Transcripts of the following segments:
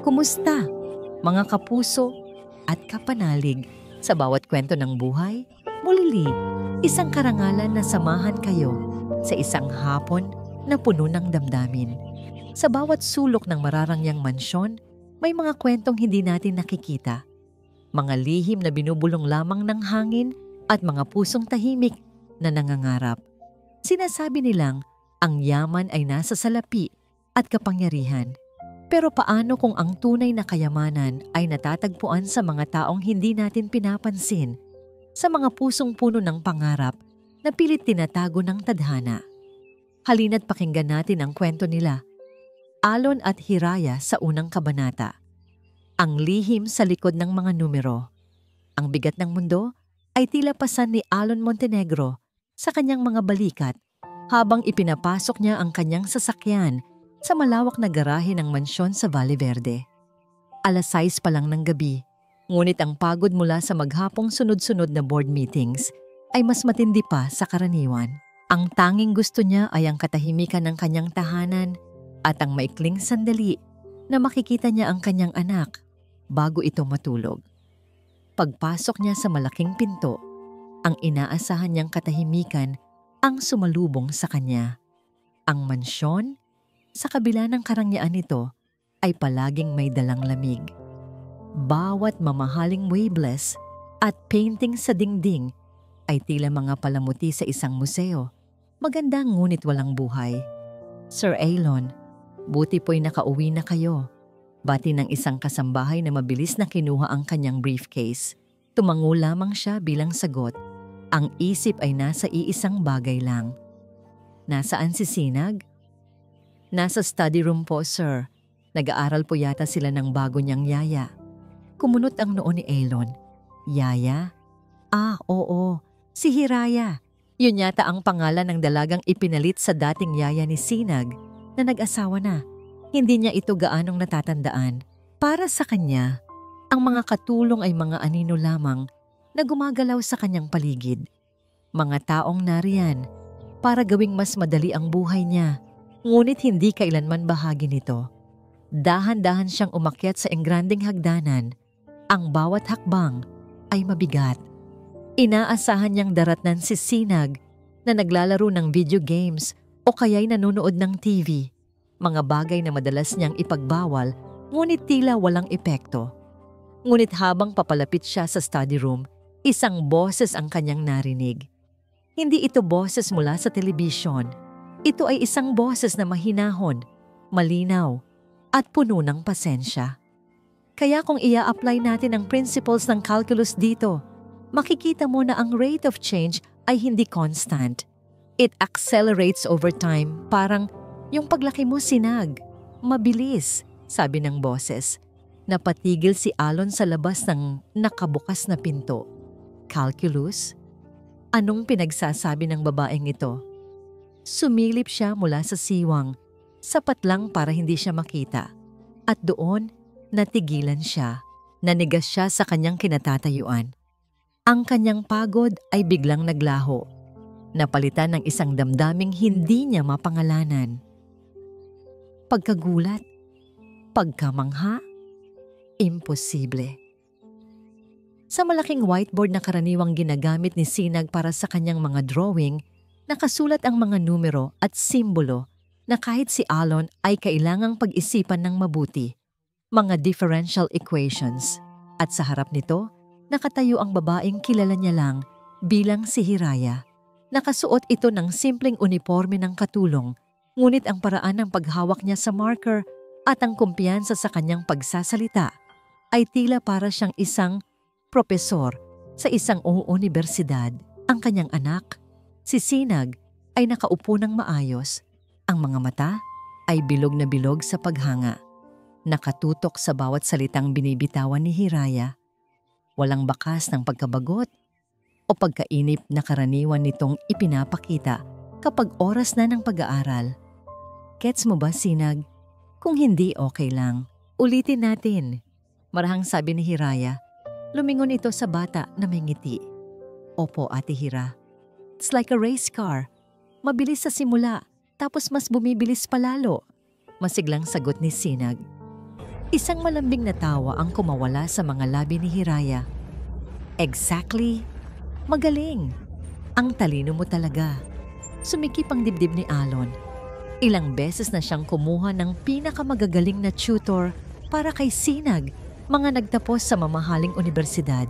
Kumusta, mga kapuso at kapanalig sa bawat kwento ng buhay? Muli, isang karangalan na samahan kayo sa isang hapon na puno ng damdamin. Sa bawat sulok ng mararangyang mansyon, may mga kwentong hindi natin nakikita. Mga lihim na binubulong lamang ng hangin at mga pusong tahimik na nangangarap. Sinasabi nilang ang yaman ay nasa salapi at kapangyarihan. Pero paano kung ang tunay na kayamanan ay natatagpuan sa mga taong hindi natin pinapansin, sa mga pusong puno ng pangarap na pilit tinatago ng tadhana? Halina't pakinggan natin ang kwento nila. Alon at Hiraya sa unang kabanata. Ang lihim sa likod ng mga numero. Ang bigat ng mundo ay tila pasan ni Alon Montenegro sa kanyang mga balikat habang ipinapasok niya ang kanyang sasakyan sa malawak na garahe ng mansyon sa Valle Verde. 6:00 pa lang ng gabi, ngunit ang pagod mula sa maghapong sunod-sunod na board meetings ay mas matindi pa sa karaniwan. Ang tanging gusto niya ay ang katahimikan ng kanyang tahanan at ang maikling sandali na makikita niya ang kanyang anak bago ito matulog. Pagpasok niya sa malaking pinto, ang inaasahan niyang katahimikan ang sumalubong sa kanya. Ang mansyon, sa kabila ng karangyaan nito, ay palaging may dalang lamig. Bawat mamahaling waveless at painting sa dingding ay tila mga palamuti sa isang museo. Maganda ngunit walang buhay. Sir Alon, buti po'y nakauwi na kayo. Bati ng isang kasambahay na mabilis na kinuha ang kanyang briefcase. Tumango lamang siya bilang sagot. Ang isip ay nasa iisang bagay lang. Nasaan si Sinag? Nasa study room po, sir. Nag-aaral po yata sila ng bago niyang yaya. Kumunot ang noo ni Alon. Yaya? Ah, oo. Si Hiraya. Yun yata ang pangalan ng dalagang ipinalit sa dating yaya ni Sinag na nag-asawa na. Hindi niya ito gaanong natatandaan. Para sa kanya, ang mga katulong ay mga anino lamang na gumagalaw sa kanyang paligid. Mga taong nariyan para gawing mas madali ang buhay niya. Ngunit hindi kailanman bahagi nito. Dahan-dahan siyang umakyat sa engranding hagdanan. Ang bawat hakbang ay mabigat. Inaasahan niyang daratnan si Sinag na naglalaro ng video games o kaya'y nanonood ng TV. Mga bagay na madalas niyang ipagbawal, ngunit tila walang epekto. Ngunit habang papalapit siya sa study room, isang boses ang kanyang narinig. Hindi ito boses mula sa telebisyon. Ito ay isang boses na mahinahon, malinaw, at puno ng pasensya. Kaya kung ia-apply natin ang principles ng calculus dito, makikita mo na ang rate of change ay hindi constant. It accelerates over time, parang yung paglaki mo, Sinag. Mabilis, sabi ng boses. Napatigil si Alon sa labas ng nakabukas na pinto. Calculus? Anong pinagsasabi ng babaeng ito? Sumilip siya mula sa siwang, sapat lang para hindi siya makita. At doon, natigilan siya. Nanigas siya sa kanyang kinatatayuan. Ang kanyang pagod ay biglang naglaho. Napalitan ng isang damdaming hindi niya mapangalanan. Pagkagulat, pagkamangha, imposible. Sa malaking whiteboard na karaniwang ginagamit ni Sinag para sa kanyang mga drawing, nakasulat ang mga numero at simbolo na kahit si Alon ay kailangang pag-isipan ng mabuti, mga differential equations. At sa harap nito, nakatayo ang babaeng kilala niya lang bilang si Hiraya. Nakasuot ito ng simpleng uniforme ng katulong, ngunit ang paraan ng paghawak niya sa marker at ang kumpiyansa sa kanyang pagsasalita ay tila para siyang isang propesor sa isang universidad. Ang kanyang anak, si Sinag, ay nakaupo ng maayos. Ang mga mata ay bilog na bilog sa paghanga. Nakatutok sa bawat salitang binibitawan ni Hiraya. Walang bakas ng pagkabagot o pagkainip na karaniwan nitong ipinapakita kapag oras na ng pag-aaral. Gets mo ba, Sinag? Kung hindi, okay lang. Ulitin natin. Marahang sabi ni Hiraya. Lumingon ito sa bata na may ngiti. Opo, Ate Hira. It's like a race car. Mabilis sa simula, tapos mas bumibilis palalo. Masiglang sagot ni Sinag. Isang malambing na tawa ang kumawala sa mga labi ni Hiraya. Exactly. Magaling. Ang talino mo talaga. Sumikip ang dibdib ni Alon. Ilang beses na siyang kumuha ng pinakamagagaling na tutor para kay Sinag, mga nagtapos sa mamahaling unibersidad.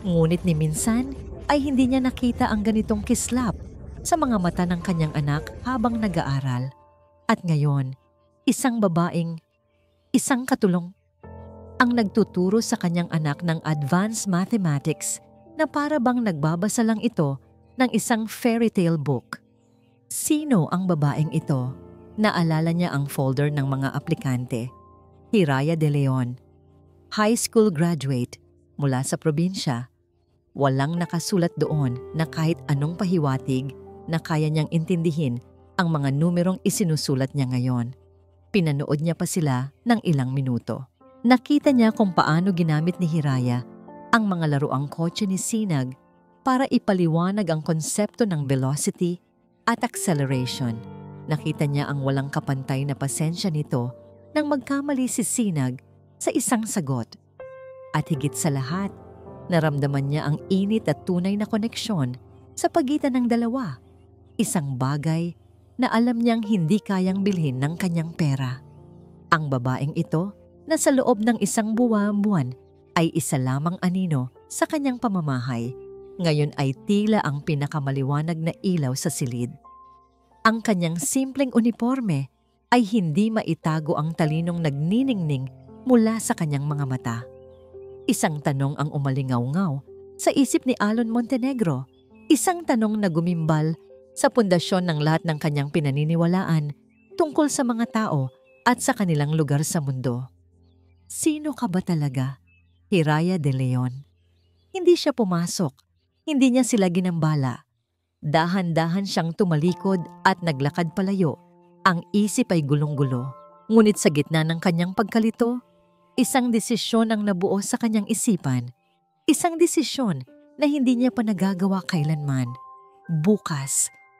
Ngunit ni minsan ay hindi niya nakita ang ganitong kislap sa mga mata ng kanyang anak habang nag-aaral. At ngayon, isang katulong ang nagtuturo sa kanyang anak ng advanced mathematics na para bang nagbabasa lang ito ng isang fairy tale book. Sino ang babaeng ito? Naalala niya ang folder ng mga aplikante. Hiraya de Leon, high school graduate mula sa probinsya. Walang nakasulat doon na kahit anong pahiwatig na kaya niyang intindihin ang mga numerong isinusulat niya ngayon. Pinanood niya pa sila ng ilang minuto. Nakita niya kung paano ginamit ni Hiraya ang mga laruang kotse ni Sinag para ipaliwanag ang konsepto ng velocity at acceleration. Nakita niya ang walang kapantay na pasensya nito nang magkamali si Sinag sa isang sagot. At higit sa lahat, naramdaman niya ang init at tunay na koneksyon sa pagitan ng dalawa. Isang bagay na alam niyang hindi kayang bilhin ng kanyang pera. Ang babaeng ito na sa loob ng isang buwan ay isa lamang anino sa kanyang pamamahay. Ngayon ay tila ang pinakamaliwanag na ilaw sa silid. Ang kanyang simpleng uniforme ay hindi maitago ang talinong nagniningning mula sa kanyang mga mata. Isang tanong ang umalingaw-ngaw sa isip ni Alon Montenegro. Isang tanong na gumimbal sa pundasyon ng lahat ng kanyang pinaniniwalaan tungkol sa mga tao at sa kanilang lugar sa mundo. Sino ka ba talaga? Hiraya de Leon. Hindi siya pumasok. Hindi niya sila ginambala. Dahan-dahan siyang tumalikod at naglakad palayo. Ang isip ay gulong-gulo. Ngunit sa gitna ng kanyang pagkalito, isang desisyon ang nabuo sa kanyang isipan. Isang desisyon na hindi niya pa nagagawa kailanman.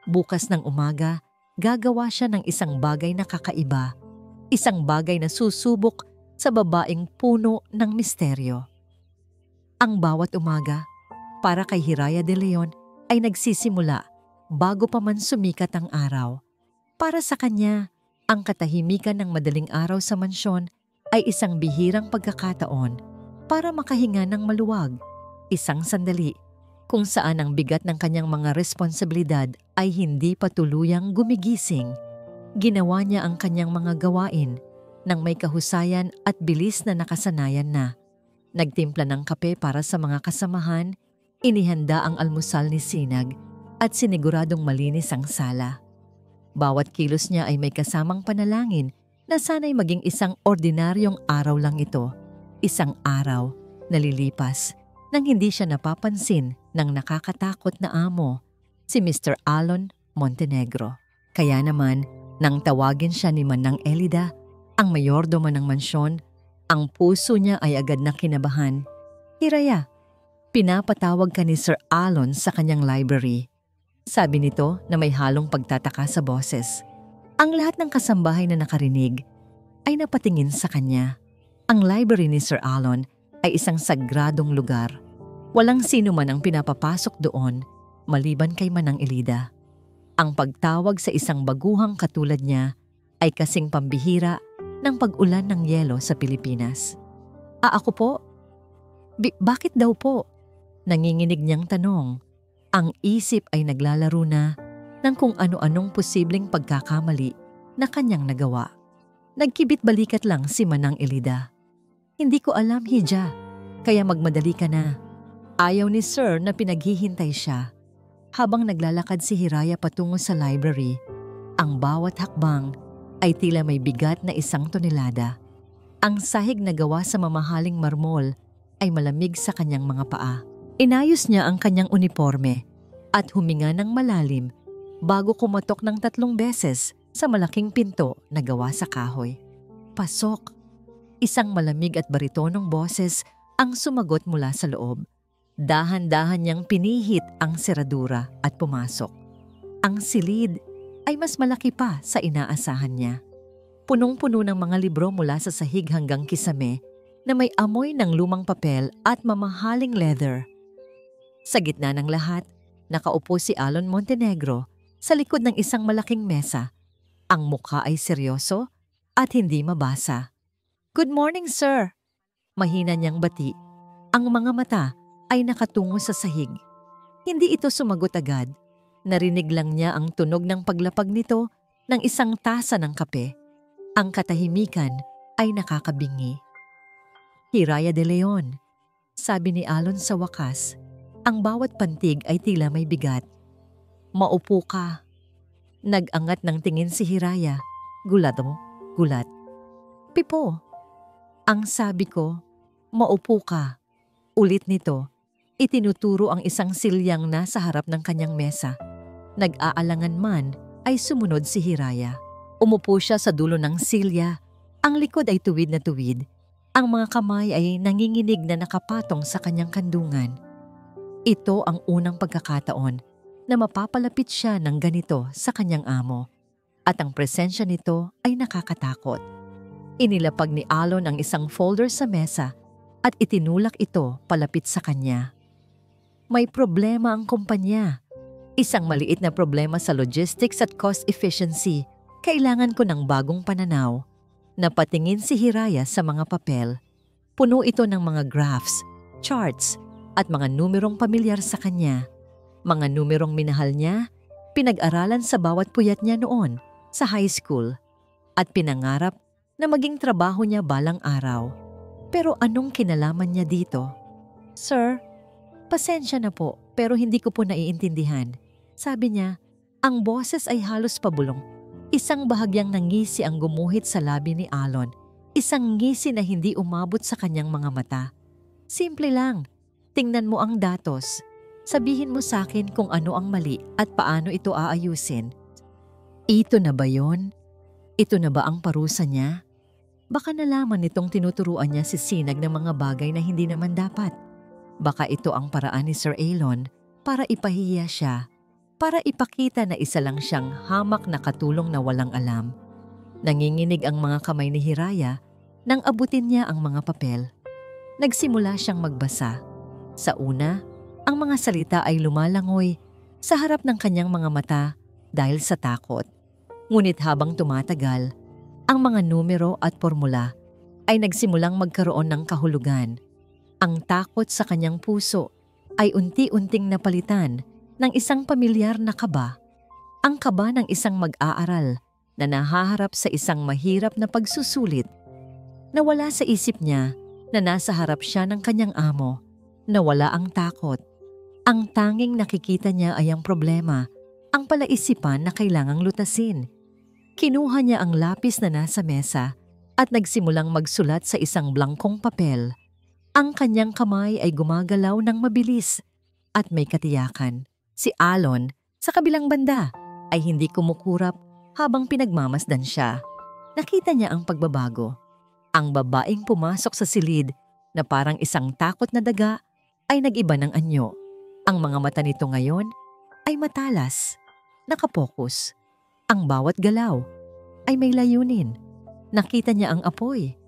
Bukas ng umaga, gagawa siya ng isang bagay na kakaiba. Isang bagay na susubok sa babaeng puno ng misteryo. Ang bawat umaga, para kay Hiraya de Leon, ay nagsisimula bago pa man sumikat ang araw. Para sa kanya, ang katahimikan ng madaling araw sa mansyon ay isang bihirang pagkakataon para makahinga ng maluwag. Isang sandali kung saan ang bigat ng kanyang mga responsibilidad ay hindi pa tuluyang gumigising. Ginawa niya ang kanyang mga gawain ng may kahusayan at bilis na nakasanayan na. Nagtimpla ng kape para sa mga kasamahan, inihanda ang almusal ni Sinag at siniguradong malinis ang sala. Bawat kilos niya ay may kasamang panalangin na sana'y maging isang ordinaryong araw lang ito. Isang araw na lilipas nang hindi siya napapansin ng nakakatakot na amo, si Mr. Alon Montenegro. Kaya naman, nang tawagin siya ni Manang Elida, ang mayordomo ng mansyon, ang puso niya ay agad na kinabahan. Hiraya, pinapatawag ka ni Sir Alon sa kanyang library. Sabi nito na may halong pagtataka sa boses. Ang lahat ng kasambahay na nakarinig ay napatingin sa kanya. Ang library ni Sir Alon ay isang sagradong lugar. Walang sino man ang pinapapasok doon maliban kay Manang Elida. Ang pagtawag sa isang baguhang katulad niya ay kasing pambihira ng pag-ulan ng yelo sa Pilipinas. Ako po? Bakit daw po? Nanginginig niyang tanong. Ang isip ay naglalaro na ng kung ano-anong posibleng pagkakamali na kanyang nagawa. Nagkibit-balikat lang si Manang Elida. Hindi ko alam, Hija, kaya magmadali ka na. Ayaw ni Sir na pinaghihintay siya. Habang naglalakad si Hiraya patungo sa library, ang bawat hakbang ay tila may bigat na 1 tonelada. Ang sahig na gawa sa mamahaling marmol ay malamig sa kanyang mga paa. Inayos niya ang kanyang uniforme at huminga ng malalim bago kumatok ng 3 beses sa malaking pinto na gawa sa kahoy. Pasok! Isang malamig at baritonong boses ang sumagot mula sa loob. Dahan-dahan niyang pinihit ang seradura at pumasok. Ang silid ay mas malaki pa sa inaasahan niya. Punong-puno ng mga libro mula sa sahig hanggang kisame na may amoy ng lumang papel at mamahaling leather. Sa gitna ng lahat, nakaupo si Alon Montenegro sa likod ng isang malaking mesa. Ang mukha ay seryoso at hindi mabasa. "Good morning, sir!" Mahina niyang bati. Ang mga mata ay nakatungo sa sahig. Hindi ito sumagot agad. Narinig lang niya ang tunog ng paglapag nito ng isang tasa ng kape. Ang katahimikan ay nakakabingi. "Hiraya de Leon," sabi ni Alon sa wakas. Ang bawat pantig ay tila may bigat. "Maupo ka." Nag-angat ng tingin si Hiraya. Gulat. "Pipo." Ang sabi ko, "Maupo ka." Ulit nito, itinuturo ang isang silyang nasa harap ng kanyang mesa. Nag-aalangan man ay sumunod si Hiraya. Umupo siya sa dulo ng silya. Ang likod ay tuwid na tuwid. Ang mga kamay ay nanginginig na nakapatong sa kanyang kandungan. Ito ang unang pagkakataon na mapapalapit siya ng ganito sa kanyang amo. At ang presensya nito ay nakakatakot. Inilapag ni Alon ang isang folder sa mesa at itinulak ito palapit sa kanya. May problema ang kumpanya. Isang maliit na problema sa logistics at cost efficiency. Kailangan ko ng bagong pananaw. Napatingin si Hiraya sa mga papel. Puno ito ng mga graphs, charts, at mga numerong pamilyar sa kanya. Mga numerong minahal niya, pinag-aralan sa bawat puyat niya noon sa high school, at pinangarap na maging trabaho niya balang araw. Pero anong kinalaman niya dito? "Sir, pasensya na po pero hindi ko po naiintindihan." Sabi niya, ang boses ay halos pabulong. Isang bahagyang nangisi ang gumuhit sa labi ni Alon. Isang ngisi na hindi umabot sa kanyang mga mata. "Simple lang. Tingnan mo ang datos. Sabihin mo sa akin kung ano ang mali at paano ito aayusin." Ito na ba yon? Ito na ba ang parusa niya? Baka nalaman nitong tinuturuan niya si Sinag ng mga bagay na hindi naman dapat. Baka ito ang paraan ni Sir Alon para ipahiya siya. Para ipakita na isa lang siyang hamak na katulong na walang alam. Nanginginig ang mga kamay ni Hiraya nang abutin niya ang mga papel. Nagsimula siyang magbasa. Sa una, ang mga salita ay lumalangoy sa harap ng kanyang mga mata dahil sa takot. Ngunit habang tumatagal, ang mga numero at formula ay nagsimulang magkaroon ng kahulugan. Ang takot sa kanyang puso ay unti-unting napalitan ng isang pamilyar na kaba. Ang kaba ng isang mag-aaral na nahaharap sa isang mahirap na pagsusulit. Nawala sa isip niya na nasa harap siya ng kanyang amo. Nawala ang takot. Ang tanging nakikita niya ay ang problema, ang palaisipan na kailangang lutasin. Kinuha niya ang lapis na nasa mesa at nagsimulang magsulat sa isang blangkong papel. Ang kanyang kamay ay gumagalaw ng mabilis at may katiyakan. Si Alon, sa kabilang banda, ay hindi kumukurap habang pinagmamasdan siya. Nakita niya ang pagbabago. Ang babaeng pumasok sa silid na parang isang takot na daga ay nag-iba ng anyo. Ang mga mata nito ngayon ay matalas, nakapokus. Ang bawat galaw ay may layunin. Nakita niya ang apoy.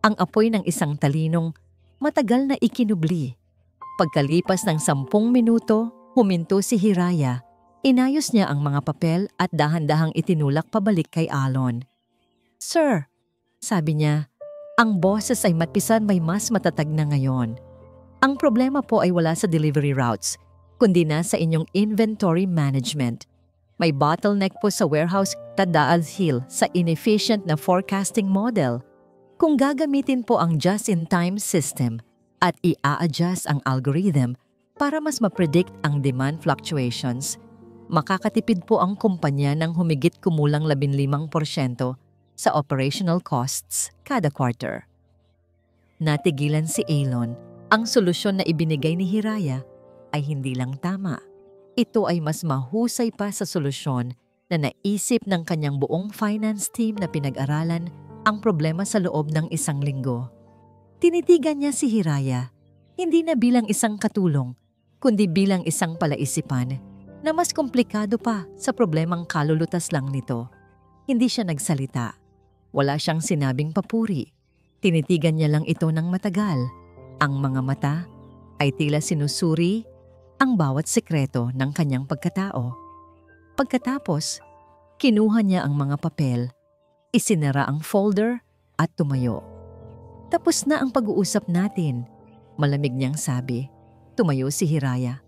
Ang apoy ng isang talinong matagal na ikinubli. Pagkalipas ng 10 minuto, huminto si Hiraya. Inayos niya ang mga papel at dahan-dahang itinulak pabalik kay Alon. "Sir," sabi niya, ang boses ay matpisan may mas matatag na ngayon. "Ang problema po ay wala sa delivery routes, kundi na sa inyong inventory management. May bottleneck po sa warehouse dahil sa inefficient na forecasting model. Kung gagamitin po ang just-in-time system at i-a-adjust ang algorithm para mas ma-predict ang demand fluctuations, makakatipid po ang kumpanya ng humigit kumulang 15% sa operational costs kada quarter." Natigilan si Alon. Ang solusyon na ibinigay ni Hiraya ay hindi lang tama. Ito ay mas mahusay pa sa solusyon na naisip ng kanyang buong finance team na pinag-aralan ang problema sa loob ng 1 linggo. Tinitigan niya si Hiraya, hindi na bilang isang katulong, kundi bilang isang palaisipan na mas komplikado pa sa problemang kalulutas lang nito. Hindi siya nagsalita. Wala siyang sinabing papuri. Tinitigan niya lang ito ng matagal. Ang mga mata ay tila sinusuri ang bawat sekreto ng kanyang pagkatao. Pagkatapos, kinuha niya ang mga papel, isinara ang folder at tumayo. Tapos na ang pag-uusap natin, malamig niyang sabi. Tumayo si Hiraya.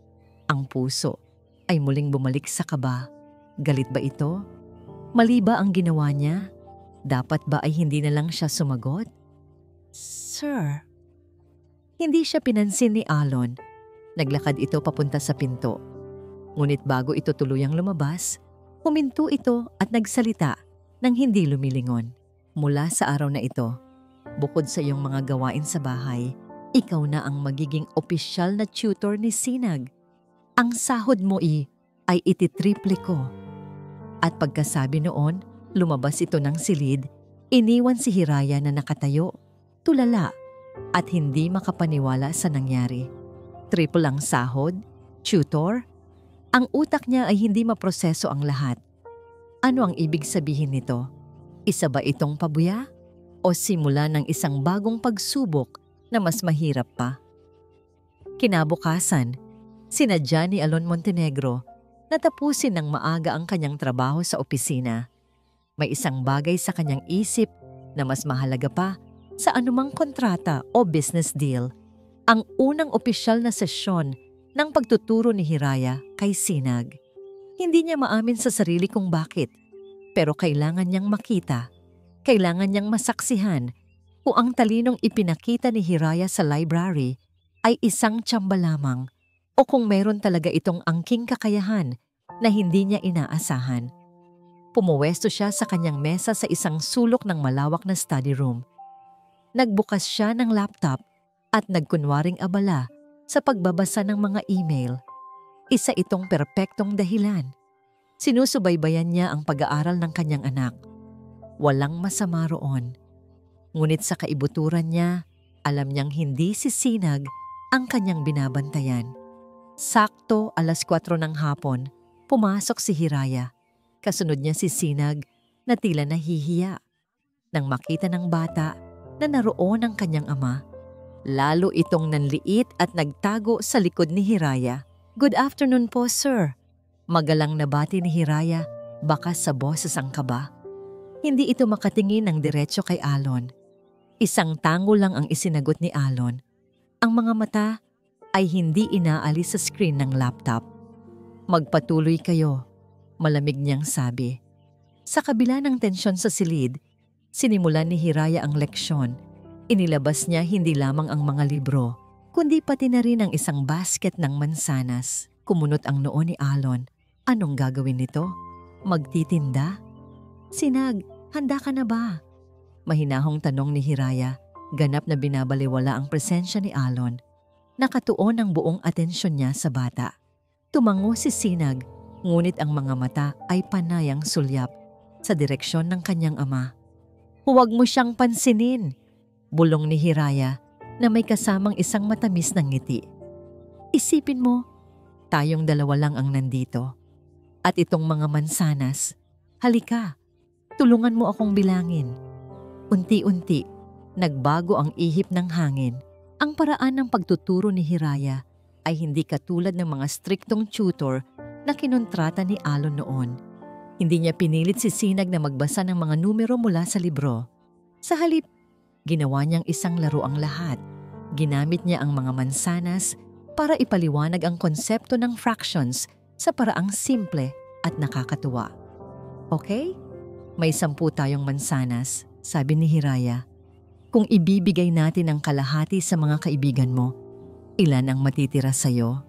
Ang puso ay muling bumalik sa kaba. Galit ba ito? Mali ba ang ginawa niya? Dapat ba ay hindi na lang siya sumagot? Sir. Hindi siya pinansin ni Alon. Naglakad ito papunta sa pinto. Ngunit bago ito tuluyang lumabas, huminto ito at nagsalita nang hindi lumilingon. Mula sa araw na ito, bukod sa iyong mga gawain sa bahay, ikaw na ang magiging opisyal na tutor ni Sinag. Ang sahod mo ay ititriple ko. At pagkasabi noon, lumabas ito ng silid, iniwan si Hiraya na nakatayo, tulala, at hindi makapaniwala sa nangyari. Triple ang sahod, tutor. Ang utak niya ay hindi maproseso ang lahat. Ano ang ibig sabihin nito? Isa ba itong pabuya? O simula ng isang bagong pagsubok na mas mahirap pa? Kinabukasan, sinadya ni Alon Montenegro na tapusin ng maaga ang kanyang trabaho sa opisina. May isang bagay sa kanyang isip na mas mahalaga pa sa anumang kontrata o business deal. Ang unang opisyal na sesyon ng pagtuturo ni Hiraya kay Sinag. Hindi niya maamin sa sarili kung bakit, pero kailangan niyang makita, kailangan niyang masaksihan kung ang talinong ipinakita ni Hiraya sa library ay isang tsamba lamang o kung meron talaga itong angking kakayahan na hindi niya inaasahan. Pumuwesto siya sa kanyang mesa sa isang sulok ng malawak na study room. Nagbukas siya ng laptop at nagkunwaring abala sa pagbabasa ng mga email. Isa itong perpektong dahilan. Sinusubaybayan niya ang pag-aaral ng kanyang anak. Walang masama roon. Ngunit sa kaibuturan niya, alam niyang hindi si Sinag ang kanyang binabantayan. Sakto 4:00 ng hapon, pumasok si Hiraya. Kasunod niya si Sinag na tila nahihiya. Nang makita ng bata na naroon ang kanyang ama, lalo itong nanliit at nagtago sa likod ni Hiraya. "Good afternoon po, sir." Magalang nabati ni Hiraya, baka sa boses ang kaba. Hindi ito makatingin ng diretso kay Alon. Isang tango lang ang isinagot ni Alon. Ang mga mata ay hindi inaalis sa screen ng laptop. "Magpatuloy kayo," malamig niyang sabi. Sa kabila ng tensyon sa silid, sinimulan ni Hiraya ang leksyon. Inilabas niya hindi lamang ang mga libro, kundi pati na rin ang isang basket ng mansanas. Kumunot ang noo ni Alon. Anong gagawin nito? Magtitinda? "Sinag, handa ka na ba?" Mahinahong tanong ni Hiraya. Ganap na binabaliwala ang presensya ni Alon. Nakatuon ang buong atensyon niya sa bata. Tumango si Sinag, ngunit ang mga mata ay panayang sulyap sa direksyon ng kanyang ama. "Huwag mo siyang pansinin," bulong ni Hiraya na may kasamang isang matamis na ngiti. "Isipin mo, tayong dalawa lang ang nandito. At itong mga mansanas, halika, tulungan mo akong bilangin." Unti-unti, nagbago ang ihip ng hangin. Ang paraan ng pagtuturo ni Hiraya ay hindi katulad ng mga striktong tutor na kinontrata ni Alon noon. Hindi niya pinilit si Sinag na magbasa ng mga numero mula sa libro. Sa halip, ginawa niyang isang laro ang lahat. Ginamit niya ang mga mansanas para ipaliwanag ang konsepto ng fractions sa paraang simple at nakakatuwa. "Okay? May 10 tayong mansanas," sabi ni Hiraya. "Kung ibibigay natin ang kalahati sa mga kaibigan mo, ilan ang matitira sa'yo?"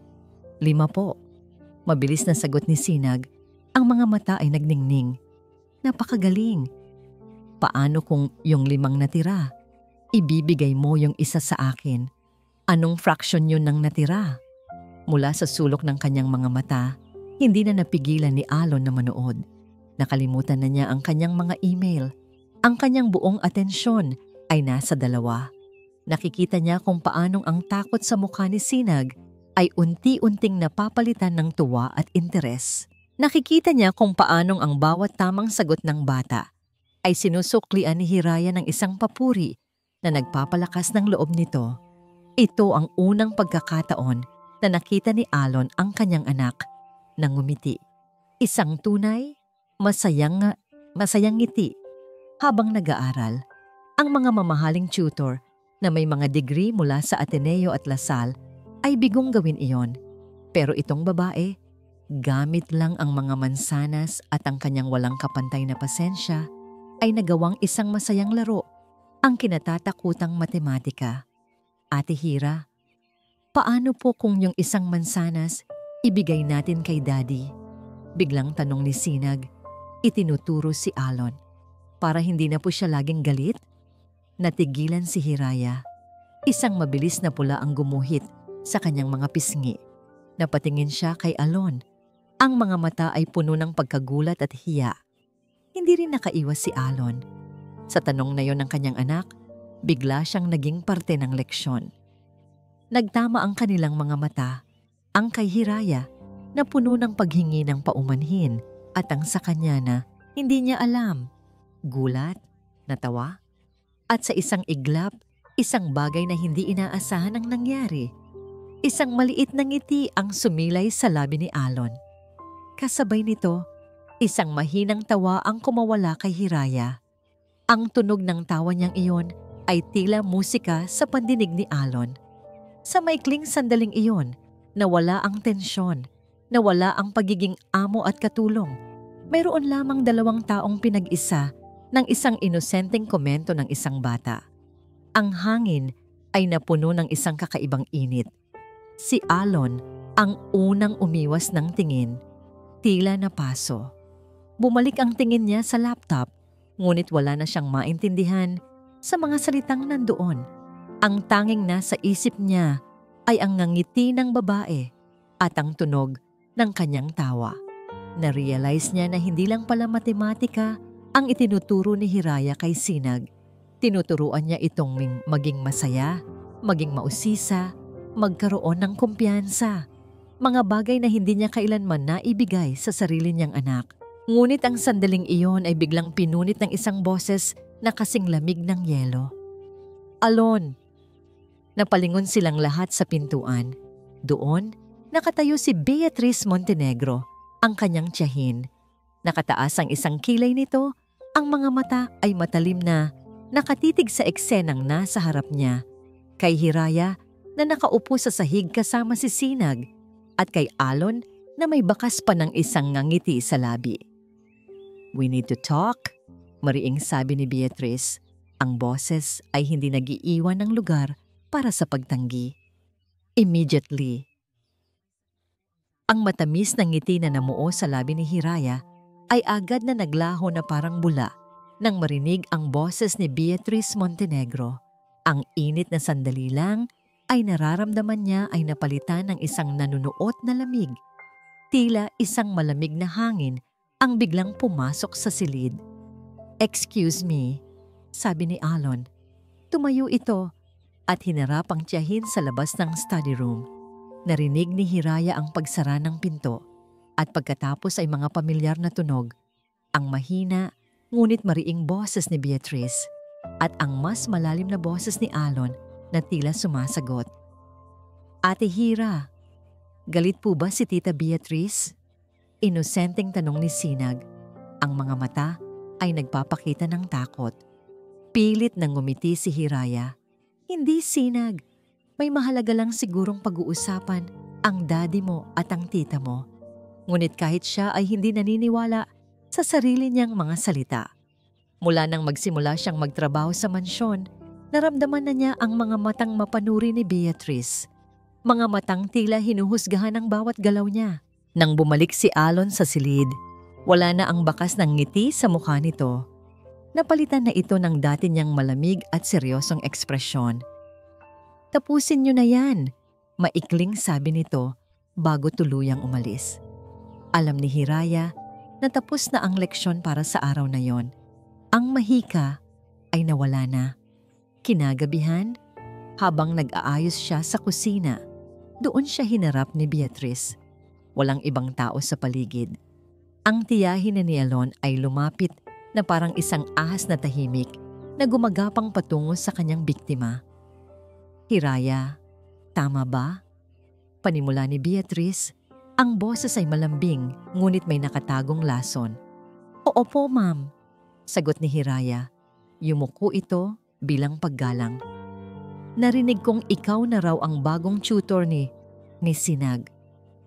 "5 po." Mabilis na sagot ni Sinag. Ang mga mata ay nagningning. "Napakagaling. Paano kung yung 5 natira? Ibibigay mo yung isa sa akin. Anong fraction yun ng natira?" Mula sa sulok ng kanyang mga mata, hindi na napigilan ni Alon na manood. Nakalimutan na niya ang kanyang mga email. Ang kanyang buong atensyon ay nasa 2. Nakikita niya kung paanong ang takot sa mukha ni Sinag ay unti-unting napapalitan ng tuwa at interes. Nakikita niya kung paanong ang bawat tamang sagot ng bata ay sinusuklian ni Hiraya ng isang papuri na nagpapalakas ng loob nito. Ito ang unang pagkakataon na nakita ni Alon ang kanyang anak na ngumiti. Isang tunay, masayang ngiti. Habang nag-aaral, ang mga mamahaling tutor na may mga degree mula sa Ateneo at Lasal ay bigong gawin iyon. Pero itong babae, gamit lang ang mga mansanas at ang kanyang walang kapantay na pasensya, ay nagawang isang masayang laro, ang kinatatakutang matematika. Ate Hira, paano po kung yung isang mansanas ibigay natin kay Daddy? Biglang tanong ni Sinag. Itinuturo si Alon. Para hindi na po siya laging galit, natigilan si Hiraya. Isang mabilis na pula ang gumuhit sa kanyang mga pisngi. Napatingin siya kay Alon. Ang mga mata ay puno ng pagkagulat at hiya. Hindi rin nakaiwas si Alon. Sa tanong na yon ng kanyang anak, bigla siyang naging parte ng leksyon. Nagtama ang kanilang mga mata, ang kay Hiraya na puno ng paghingi ng paumanhin at ang sa kanya na hindi niya alam. Gulat, natawa, at sa isang iglap, isang bagay na hindi inaasahan ang nangyari. Isang maliit na ngiti ang sumilay sa labi ni Alon. Kasabay nito, isang mahinang tawa ang kumawala kay Hiraya. Ang tunog ng tawa niyang iyon ay tila musika sa pandinig ni Alon. Sa maikling sandaling iyon, nawala ang tensyon, nawala ang pagiging amo at katulong. Mayroon lamang dalawang taong pinag-isa ng isang inosenteng komento ng isang bata. Ang hangin ay napuno ng isang kakaibang init. Si Alon ang unang umiwas ng tingin, tila napaso. Bumalik ang tingin niya sa laptop, ngunit wala na siyang maintindihan sa mga salitang nandoon. Ang tanging nasa isip niya ay ang ngangiti ng babae at ang tunog ng kanyang tawa. Na-realize niya na hindi lang pala matematika ang itinuturo ni Hiraya kay Sinag. Tinuturuan niya itong maging masaya, maging mausisa, magkaroon ng kumpiyansa. Mga bagay na hindi niya kailanman naibigay sa sarili niyang anak. Ngunit ang sandaling iyon ay biglang pinunit ng isang boses na kasing lamig ng yelo. Alon! Napalingon silang lahat sa pintuan. Doon, nakatayo si Beatrice Montenegro, ang kanyang tiyahin. Nakataas ang isang kilay nito, ang mga mata ay matalim na, nakatitig sa eksenang nasa harap niya. Kay Hiraya na nakaupo sa sahig kasama si Sinag, at kay Alon na may bakas pa ng isang ngangiti sa labi. We need to talk, mariing sabi ni Beatrice. Ang boses ay hindi nag-iiwan ng lugar para sa pagtanggi. Immediately. Ang matamis na ngiti na namuo sa labi ni Hiraya ay agad na naglaho na parang bula nang marinig ang boses ni Beatrice Montenegro. Ang init na sandali lang ay nararamdaman niya ay napalitan ng isang nanunuot na lamig. Tila isang malamig na hangin ang biglang pumasok sa silid. Excuse me, sabi ni Alon. Tumayo ito at hinarap ang tiyahin sa labas ng study room. Narinig ni Hiraya ang pagsara ng pinto at pagkatapos ay mga pamilyar na tunog. Ang mahina ngunit mariing boses ni Beatrice at ang mas malalim na boses ni Alon na tila sumasagot. Ate Hira, galit po ba si Tita Beatrice? Inosenteng tanong ni Sinag. Ang mga mata ay nagpapakita ng takot. Pilit nang ngumiti si Hiraya. Hindi, Sinag. May mahalaga lang sigurong pag-uusapan ang daddy mo at ang tita mo. Ngunit kahit siya ay hindi naniniwala sa sarili niyang mga salita. Mula nang magsimula siyang magtrabaho sa mansyon, naramdaman na niya ang mga matang mapanuri ni Beatrice. Mga matang tila hinuhusgahan ang bawat galaw niya. Nang bumalik si Alon sa silid, wala na ang bakas ng ngiti sa mukha nito. Napalitan na ito ng dati niyang malamig at seryosong ekspresyon. Tapusin niyo na yan, maikling sabi nito bago tuluyang umalis. Alam ni Hiraya na tapos na ang leksyon para sa araw na yon. Ang mahika ay nawala na. Kinagabihan, habang nag-aayos siya sa kusina, doon siya hinarap ni Beatrice. Walang ibang tao sa paligid. Ang tiyahin ni Alon ay lumapit na parang isang ahas na tahimik na gumagapang patungo sa kanyang biktima. Hiraya, tama ba? Panimula ni Beatrice, ang boses ay malambing ngunit may nakatagong lason. Oo po, ma'am, sagot ni Hiraya. Yumuko ito bilang paggalang. Narinig kong ikaw na raw ang bagong tutor ni Sinag.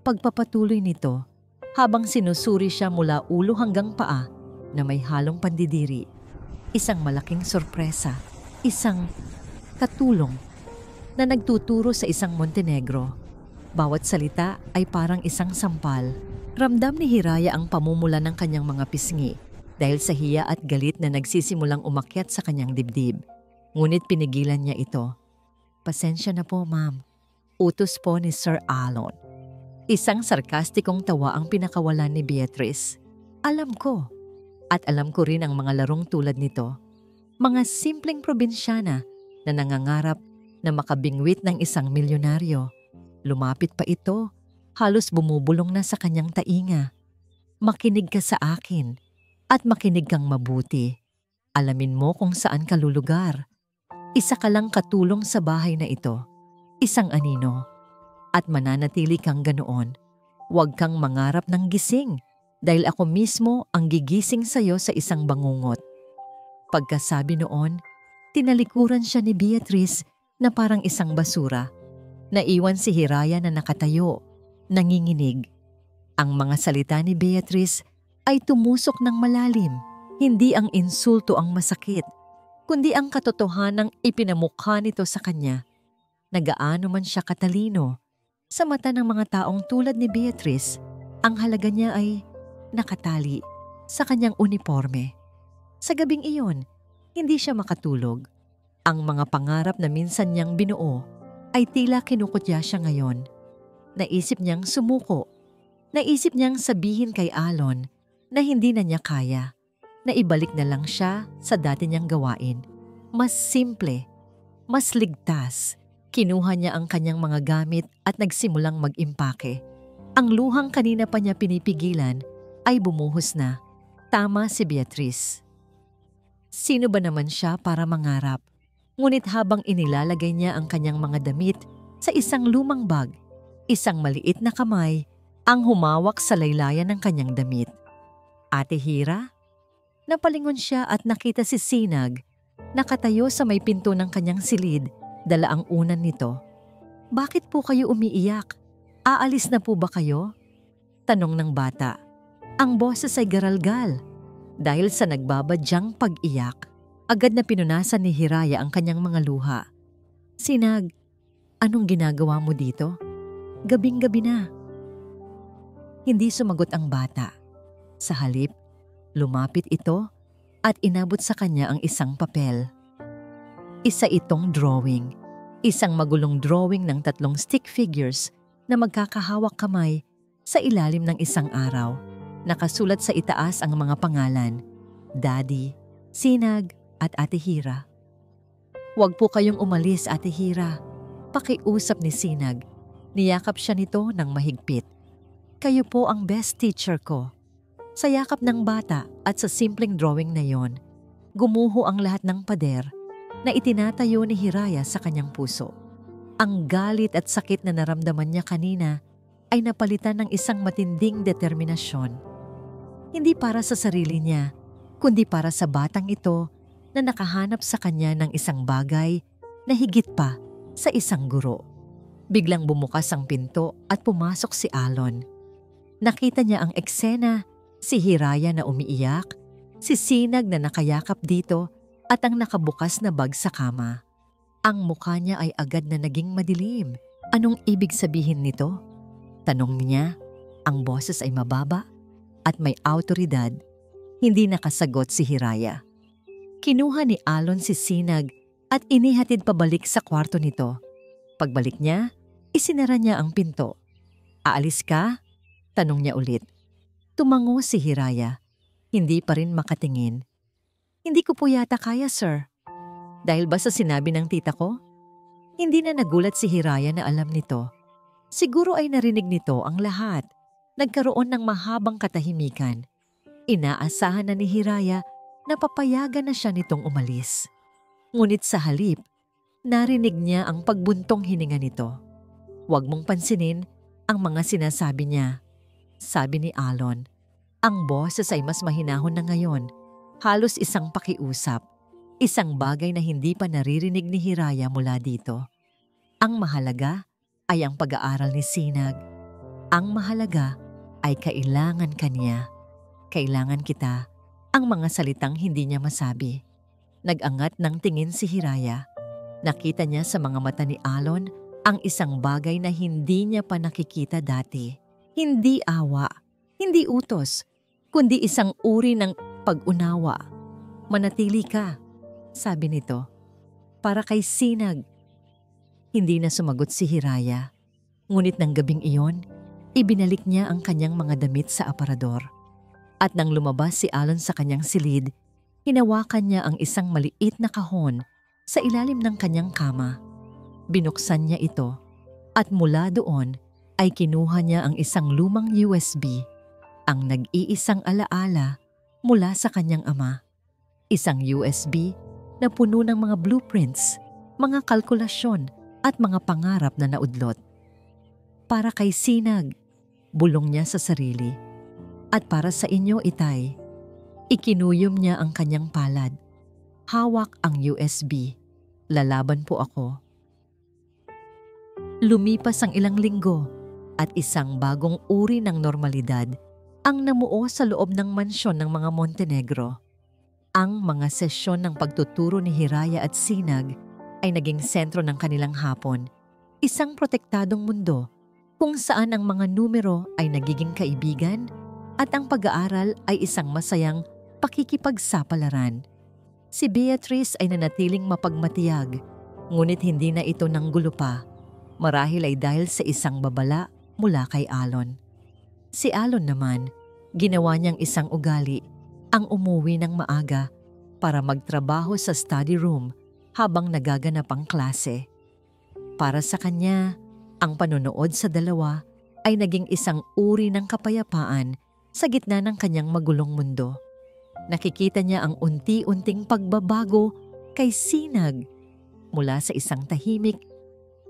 Pagpapatuloy nito, habang sinusuri siya mula ulo hanggang paa na may halong pandidiri. Isang malaking sorpresa, isang katulong na nagtuturo sa isang Montenegro. Bawat salita ay parang isang sampal. Ramdam ni Hiraya ang pamumula ng kanyang mga pisngi dahil sa hiya at galit na nagsisimulang umakyat sa kanyang dibdib. Ngunit pinigilan niya ito. Pasensya na po, ma'am. Utos po ni Sir Alon. Isang sarkastikong tawa ang pinakawalan ni Beatrice. Alam ko. At alam ko rin ang mga larong tulad nito. Mga simpleng probinsyana na nangangarap na makabingwit ng isang milyonaryo. Lumapit pa ito, halos bumubulong na sa kanyang tainga. Makinig ka sa akin at makinig kang mabuti. Alamin mo kung saan ka lulugar. Isa ka lang katulong sa bahay na ito. Isang anino. At mananatili kang ganoon. Huwag kang mangarap ng gising dahil ako mismo ang gigising sa'yo sa isang bangungot. Pagkasabi noon, tinalikuran siya ni Beatrice na parang isang basura. Naiwan si Hiraya na nakatayo, nanginginig. Ang mga salita ni Beatrice ay tumusok ng malalim. Hindi ang insulto ang masakit, kundi ang katotohanang ipinamukha nito sa kanya. Nagaano man siya katalino, sa mata ng mga taong tulad ni Beatrice, ang halaga niya ay nakatali sa kanyang uniforme. Sa gabing iyon, hindi siya makatulog. Ang mga pangarap na minsan niyang binuo ay tila kinukutya siya ngayon. Naisip niyang sumuko. Naisip niyang sabihin kay Alon na hindi na niya kaya, na ibalik na lang siya sa dati niyang gawain. Mas simple, mas ligtas. Kinuha niya ang kanyang mga gamit at nagsimulang mag-impake. Ang luhang kanina pa niya pinipigilan ay bumuhos na. Tama si Beatrice. Sino ba naman siya para mangarap? Ngunit habang inilalagay niya ang kanyang mga damit sa isang lumang bag, isang maliit na kamay ang humawak sa laylayan ng kanyang damit. Ate Hira? Napalingon siya at nakita si Sinag, nakatayo sa may pinto ng kanyang silid, dala ang unan nito. Bakit po kayo umiiyak? Aalis na po ba kayo? Tanong ng bata. Ang boses ay garalgal. Dahil sa nagbabadyang pag-iyak, agad na pinunasan ni Hiraya ang kanyang mga luha. Sinag, anong ginagawa mo dito? Gabing-gabi na. Hindi sumagot ang bata. Sa halip, lumapit ito at inabot sa kanya ang isang papel. Isa itong drawing. Isang magulong drawing ng 3 stick figures na magkakahawak kamay sa ilalim ng isang araw. Nakasulat sa itaas ang mga pangalan, Daddy, Sinag at Ate Hira. Huwag po kayong umalis, Ate Hira. Pakiusap ni Sinag. Niyakap siya nito ng mahigpit. Kayo po ang best teacher ko. Sa yakap ng bata at sa simpleng drawing na yon, gumuho ang lahat ng pader na itinatayo ni Hiraya sa kanyang puso. Ang galit at sakit na naramdaman niya kanina ay napalitan ng isang matinding determinasyon. Hindi para sa sarili niya, kundi para sa batang ito na nakahanap sa kanya ng isang bagay na higit pa sa isang guro. Biglang bumukas ang pinto at pumasok si Alon. Nakita niya ang eksena, si Hiraya na umiiyak, si Sinag na nakayakap dito at ang nakabukas na bag sa kama. Ang mukha niya ay agad na naging madilim. Anong ibig sabihin nito? Tanong niya. Ang boses ay mababa at may awtoridad. Hindi nakasagot si Hiraya. Kinuha ni Alon si Sinag at inihatid pabalik sa kwarto nito. Pagbalik niya, isinara niya ang pinto. Aalis ka? Tanong niya ulit. Tumango si Hiraya. Hindi pa rin makatingin. Hindi ko po yata kaya, sir. Dahil ba sa sinabi ng tita ko? Hindi na nagulat si Hiraya na alam nito. Siguro ay narinig nito ang lahat. Nagkaroon ng mahabang katahimikan. Inaasahan na ni Hiraya napapayagan na siya nitong umalis. Ngunit sa halip, narinig niya ang pagbuntong hininga nito. "Huwag mong pansinin ang mga sinasabi niya," sabi ni Alon. Ang boses ay mas mahinahon na ngayon. Halos isang pakiusap. Isang bagay na hindi pa naririnig ni Hiraya mula dito. Ang mahalaga ay ang pag-aaral ni Sinag. Ang mahalaga ay kailangan kanya. Kailangan kita. Ang mga salitang hindi niya masabi. Nag-angat ng tingin si Hiraya. Nakita niya sa mga mata ni Alon ang isang bagay na hindi niya pa nakikita dati. Hindi awa, hindi utos, kundi isang uri ng pag-unawa. "Manatili ka," sabi nito, "para kay Sinag." Hindi na sumagot si Hiraya. Ngunit ng gabing iyon, ibinalik niya ang kanyang mga damit sa aparador. At nang lumabas si Alon sa kanyang silid, hinawakan niya ang isang maliit na kahon sa ilalim ng kanyang kama. Binuksan niya ito at mula doon ay kinuha niya ang isang lumang USB, ang nag-iisang alaala mula sa kanyang ama. Isang USB na puno ng mga blueprints, mga kalkulasyon at mga pangarap na naudlot. "Para kay Sinag," bulong niya sa sarili. "At para sa inyo, Itay." Ikinuyom niya ang kanyang palad. Hawak ang USB. "Lalaban po ako." Lumipas ang ilang linggo at isang bagong uri ng normalidad ang namuo sa loob ng mansyon ng mga Montenegro. Ang mga sesyon ng pagtuturo ni Hiraya at Sinag ay naging sentro ng kanilang hapon. Isang protektadong mundo kung saan ang mga numero ay nagiging kaibigan at ang pag-aaral ay isang masayang pakikipagsapalaran. Si Beatrice ay nanatiling mapagmatiyag, ngunit hindi na ito nanggulo pa. Marahil ay dahil sa isang babala mula kay Alon. Si Alon naman, ginawa niyang isang ugali, ang umuwi ng maaga para magtrabaho sa study room habang nagaganap ang klase. Para sa kanya, ang panonood sa dalawa ay naging isang uri ng kapayapaan sa gitna ng kanyang magulong mundo. Nakikita niya ang unti-unting pagbabago kay Sinag mula sa isang tahimik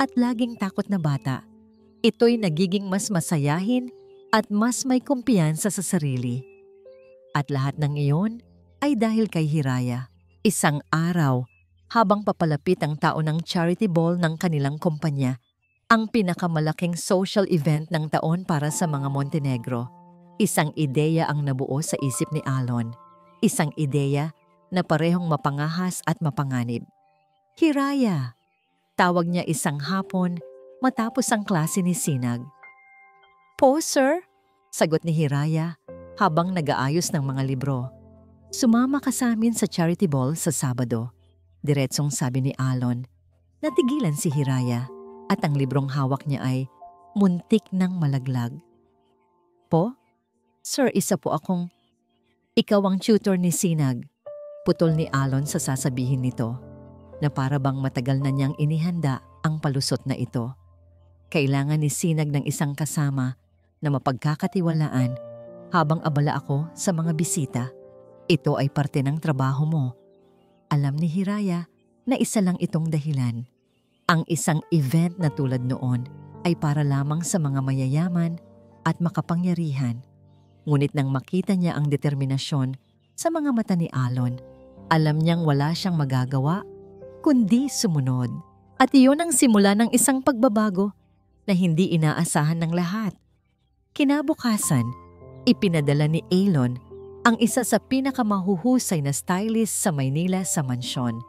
at laging takot na bata. Ito'y nagiging mas masayahin at mas may kumpiyansa sa sarili. At lahat ng iyon ay dahil kay Hiraya. Isang araw, habang papalapit ang taon ng charity ball ng kanilang kumpanya, ang pinakamalaking social event ng taon para sa mga Montenegro, isang ideya ang nabuo sa isip ni Alon. Isang ideya na parehong mapangahas at mapanganib. "Hiraya," tawag niya isang hapon matapos ang klase ni Sinag. "Po, sir?" sagot ni Hiraya habang nag-aayos ng mga libro. "Sumama ka sa amin sa charity ball sa Sabado," diretsong sabi ni Alon. Natigilan si Hiraya at ang librong hawak niya ay muntik ng malaglag. "Po? Sir, isa po akong..." "Ikaw ang tutor ni Sinag," putol ni Alon sa sasabihin nito, na para bang matagal na niyang inihanda ang palusot na ito. Kailangan ni Sinag ng isang kasama na mapagkakatiwalaan habang abala ako sa mga bisita. Ito ay parte ng trabaho mo. Alam ni Hiraya na isa lang itong dahilan. Ang isang event na tulad noon ay para lamang sa mga mayayaman at makapangyarihan. Ngunit nang makita niya ang determinasyon sa mga mata ni Alon, alam niyang wala siyang magagawa kundi sumunod. At iyon ang simula ng isang pagbabago na hindi inaasahan ng lahat. Kinabukasan, ipinadala ni Alon ang isa sa pinakamahuhusay na stylist sa Maynila sa mansyon.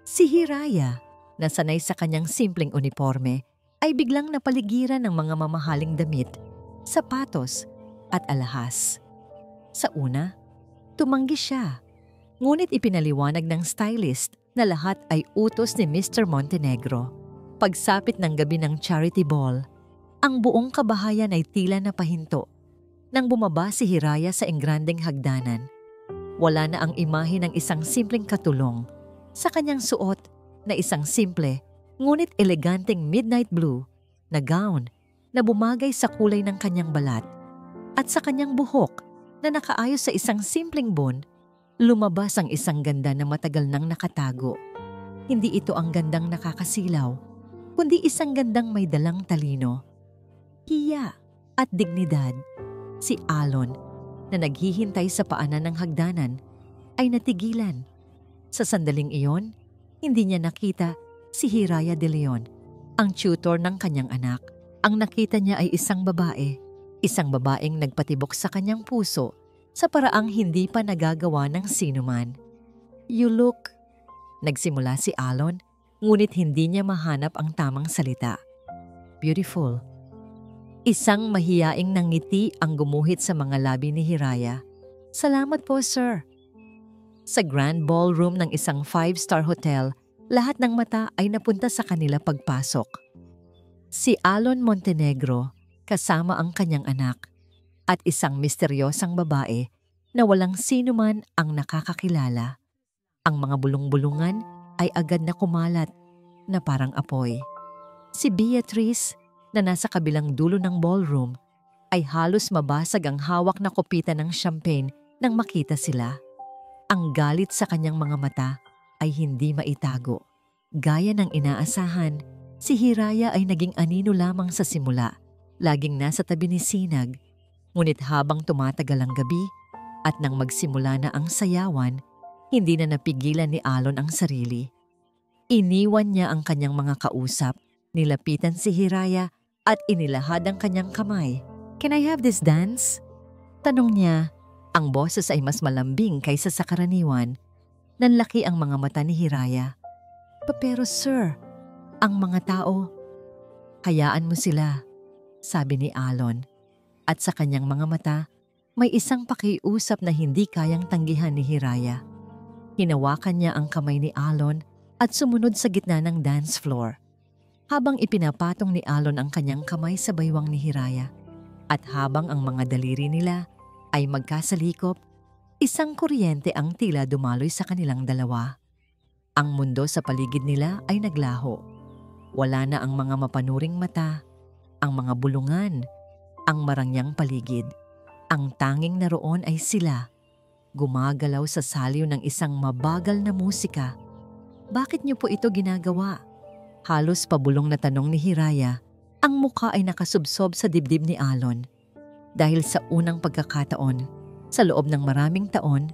Si Hiraya, na sanay sa kanyang simpleng uniforme, ay biglang napaligiran ng mga mamahaling damit, sapatos at alahas. Sa una, tumanggi siya. Ngunit ipinaliwanag ng stylist na lahat ay utos ni Mr. Montenegro. Pagsapit ng gabi ng charity ball, ang buong kabahayan ay tila napahinto. Nang bumaba si Hiraya sa engrandeng hagdanan, wala na ang imahe ng isang simpleng katulong. Sa kanyang suot na isang simple ngunit eleganteng midnight blue na gown na bumagay sa kulay ng kanyang balat, at sa kanyang buhok na nakaayos sa isang simpleng bun, lumabas ang isang ganda na matagal nang nakatago. Hindi ito ang gandang nakakasilaw, kundi isang gandang may dalang talino, hiya at dignidad. Si Alon, na naghihintay sa paanan ng hagdanan, ay natigilan. Sa sandaling iyon, hindi niya nakita si Hiraya de Leon, ang tutor ng kanyang anak. Ang nakita niya ay isang babaeng nagpatibok sa kanyang puso sa paraang hindi pa nagagawa ng sinuman. "You look," nagsimula si Alon, ngunit hindi niya mahanap ang tamang salita. "Beautiful." Isang mahiyaing nangiti ang gumuhit sa mga labi ni Hiraya. "Salamat po, sir." Sa grand ballroom ng isang 5-star hotel, lahat ng mata ay napunta sa kanila pagpasok. Si Alon Montenegro kasama ang kanyang anak at isang misteryosang babae na walang sino man ang nakakakilala. Ang mga bulong-bulungan ay agad na kumalat na parang apoy. Si Beatrice, na nasa kabilang dulo ng ballroom, ay halos mabasag ang hawak na kopitan ng champagne nang makita sila. Ang galit sa kanyang mga mata ay hindi maitago. Gaya ng inaasahan, si Hiraya ay naging anino lamang sa simula, laging nasa tabi ni Sinag. Ngunit habang tumatagal ang gabi at nang magsimula na ang sayawan, hindi na napigilan ni Alon ang sarili. Iniwan niya ang kanyang mga kausap, nilapitan si Hiraya at inilahad ang kanyang kamay. "Can I have this dance?" Tanong niya. Ang boses ay mas malambing kaysa sa karaniwan. Nanlaki ang mga mata ni Hiraya. Pero sir, ang mga tao." "Hayaan mo sila," sabi ni Alon. At sa kanyang mga mata, may isang pakiusap na hindi kayang tanggihan ni Hiraya. Hinawakan niya ang kamay ni Alon at sumunod sa gitna ng dance floor. Habang ipinapatong ni Alon ang kanyang kamay sa baywang ni Hiraya at habang ang mga daliri nila ay magkasalikop, isang kuryente ang tila dumaloy sa kanilang dalawa. Ang mundo sa paligid nila ay naglaho. Wala na ang mga mapanuring mata, ang mga bulungan, ang marangyang paligid. Ang tanging naroon ay sila, gumagalaw sa saliw ng isang mabagal na musika. "Bakit niyo po ito ginagawa?" Halos pabulong na tanong ni Hiraya. Ang mukha ay nakasubsob sa dibdib ni Alon. Dahil sa unang pagkakataon, sa loob ng maraming taon,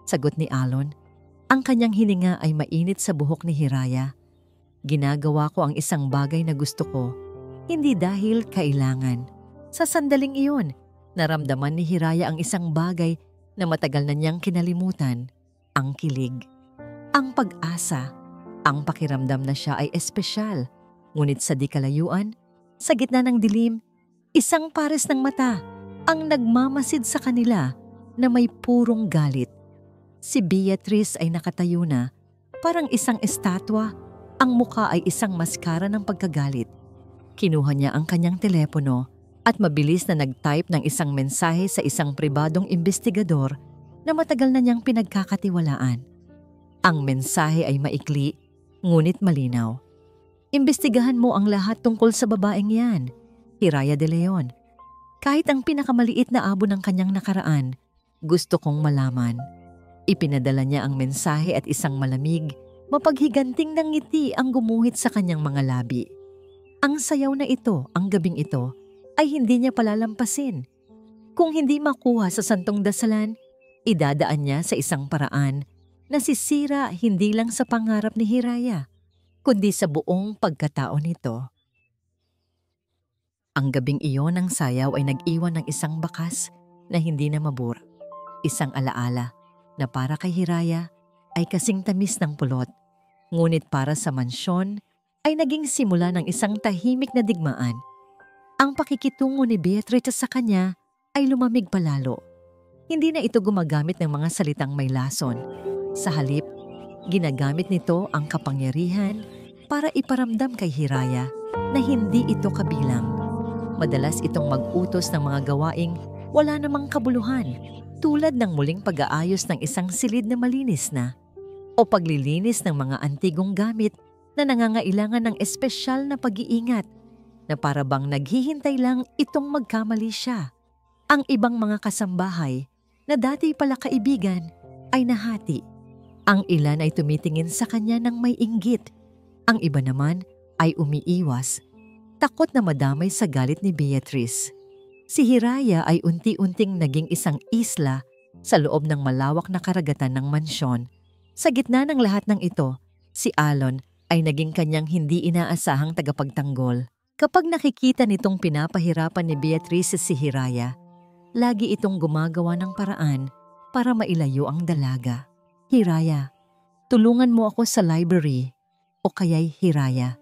sagot ni Alon, ang kanyang hininga ay mainit sa buhok ni Hiraya. "Ginagawa ko ang isang bagay na gusto ko, hindi dahil kailangan." Sa sandaling iyon, naramdaman ni Hiraya ang isang bagay na matagal na niyang kinalimutan, ang kilig, ang pag-asa. Ang pakiramdam na siya ay espesyal, ngunit sa di kalayuan, sa gitna ng dilim, isang pares ng mata ang nagmamasid sa kanila na may purong galit. Si Beatrice ay nakatayo na, parang isang estatwa, ang mukha ay isang maskara ng pagkagalit. Kinuha niya ang kanyang telepono at mabilis na nag-type ng isang mensahe sa isang pribadong investigador na matagal na niyang pinagkakatiwalaan. Ang mensahe ay maikli, ngunit malinaw. "Imbestigahan mo ang lahat tungkol sa babaeng yan, Hiraya de Leon. Kahit ang pinakamaliit na abo ng kanyang nakaraan, gusto kong malaman." Ipinadala niya ang mensahe at isang malamig, mapaghiganting ng ngiti ang gumuhit sa kanyang mga labi. Ang sayaw na ito, ang gabing ito, ay hindi niya palalampasin. Kung hindi makuha sa santong dasalan, idadaan niya sa isang paraan na sisira hindi lang sa pangarap ni Hiraya, kundi sa buong pagkatao nito. Ang gabing iyon ng sayaw ay nag-iwan ng isang bakas na hindi na mabura. Isang alaala na para kay Hiraya ay kasing tamis ng pulot, ngunit para sa mansyon ay naging simula ng isang tahimik na digmaan. Ang pakikitungo ni Beatrice sa kanya ay lumamig palalo. Hindi na ito gumagamit ng mga salitang may lason. Sa halip, ginagamit nito ang kapangyarihan para iparamdam kay Hiraya na hindi ito kabilang. Madalas itong mag-utos ng mga gawaing wala namang kabuluhan, tulad ng muling pag-aayos ng isang silid na malinis na o paglilinis ng mga antigong gamit na nangangailangan ng espesyal na pag-iingat na para bang naghihintay lang itong magkamali siya. Ang ibang mga kasambahay na dati pala kaibigan ay nahati. Ang ilan ay tumitingin sa kanya ng may inggit. Ang iba naman ay umiiwas, takot na madamay sa galit ni Beatrice. Si Hiraya ay unti-unting naging isang isla sa loob ng malawak na karagatan ng mansyon. Sa gitna ng lahat ng ito, si Alon ay naging kanyang hindi inaasahang tagapagtanggol. Kapag nakikita nitong pinapahirapan ni Beatrice si Hiraya, lagi itong gumagawa ng paraan para mailayo ang dalaga. Hiraya, tulungan mo ako sa library. O kaya'y Hiraya,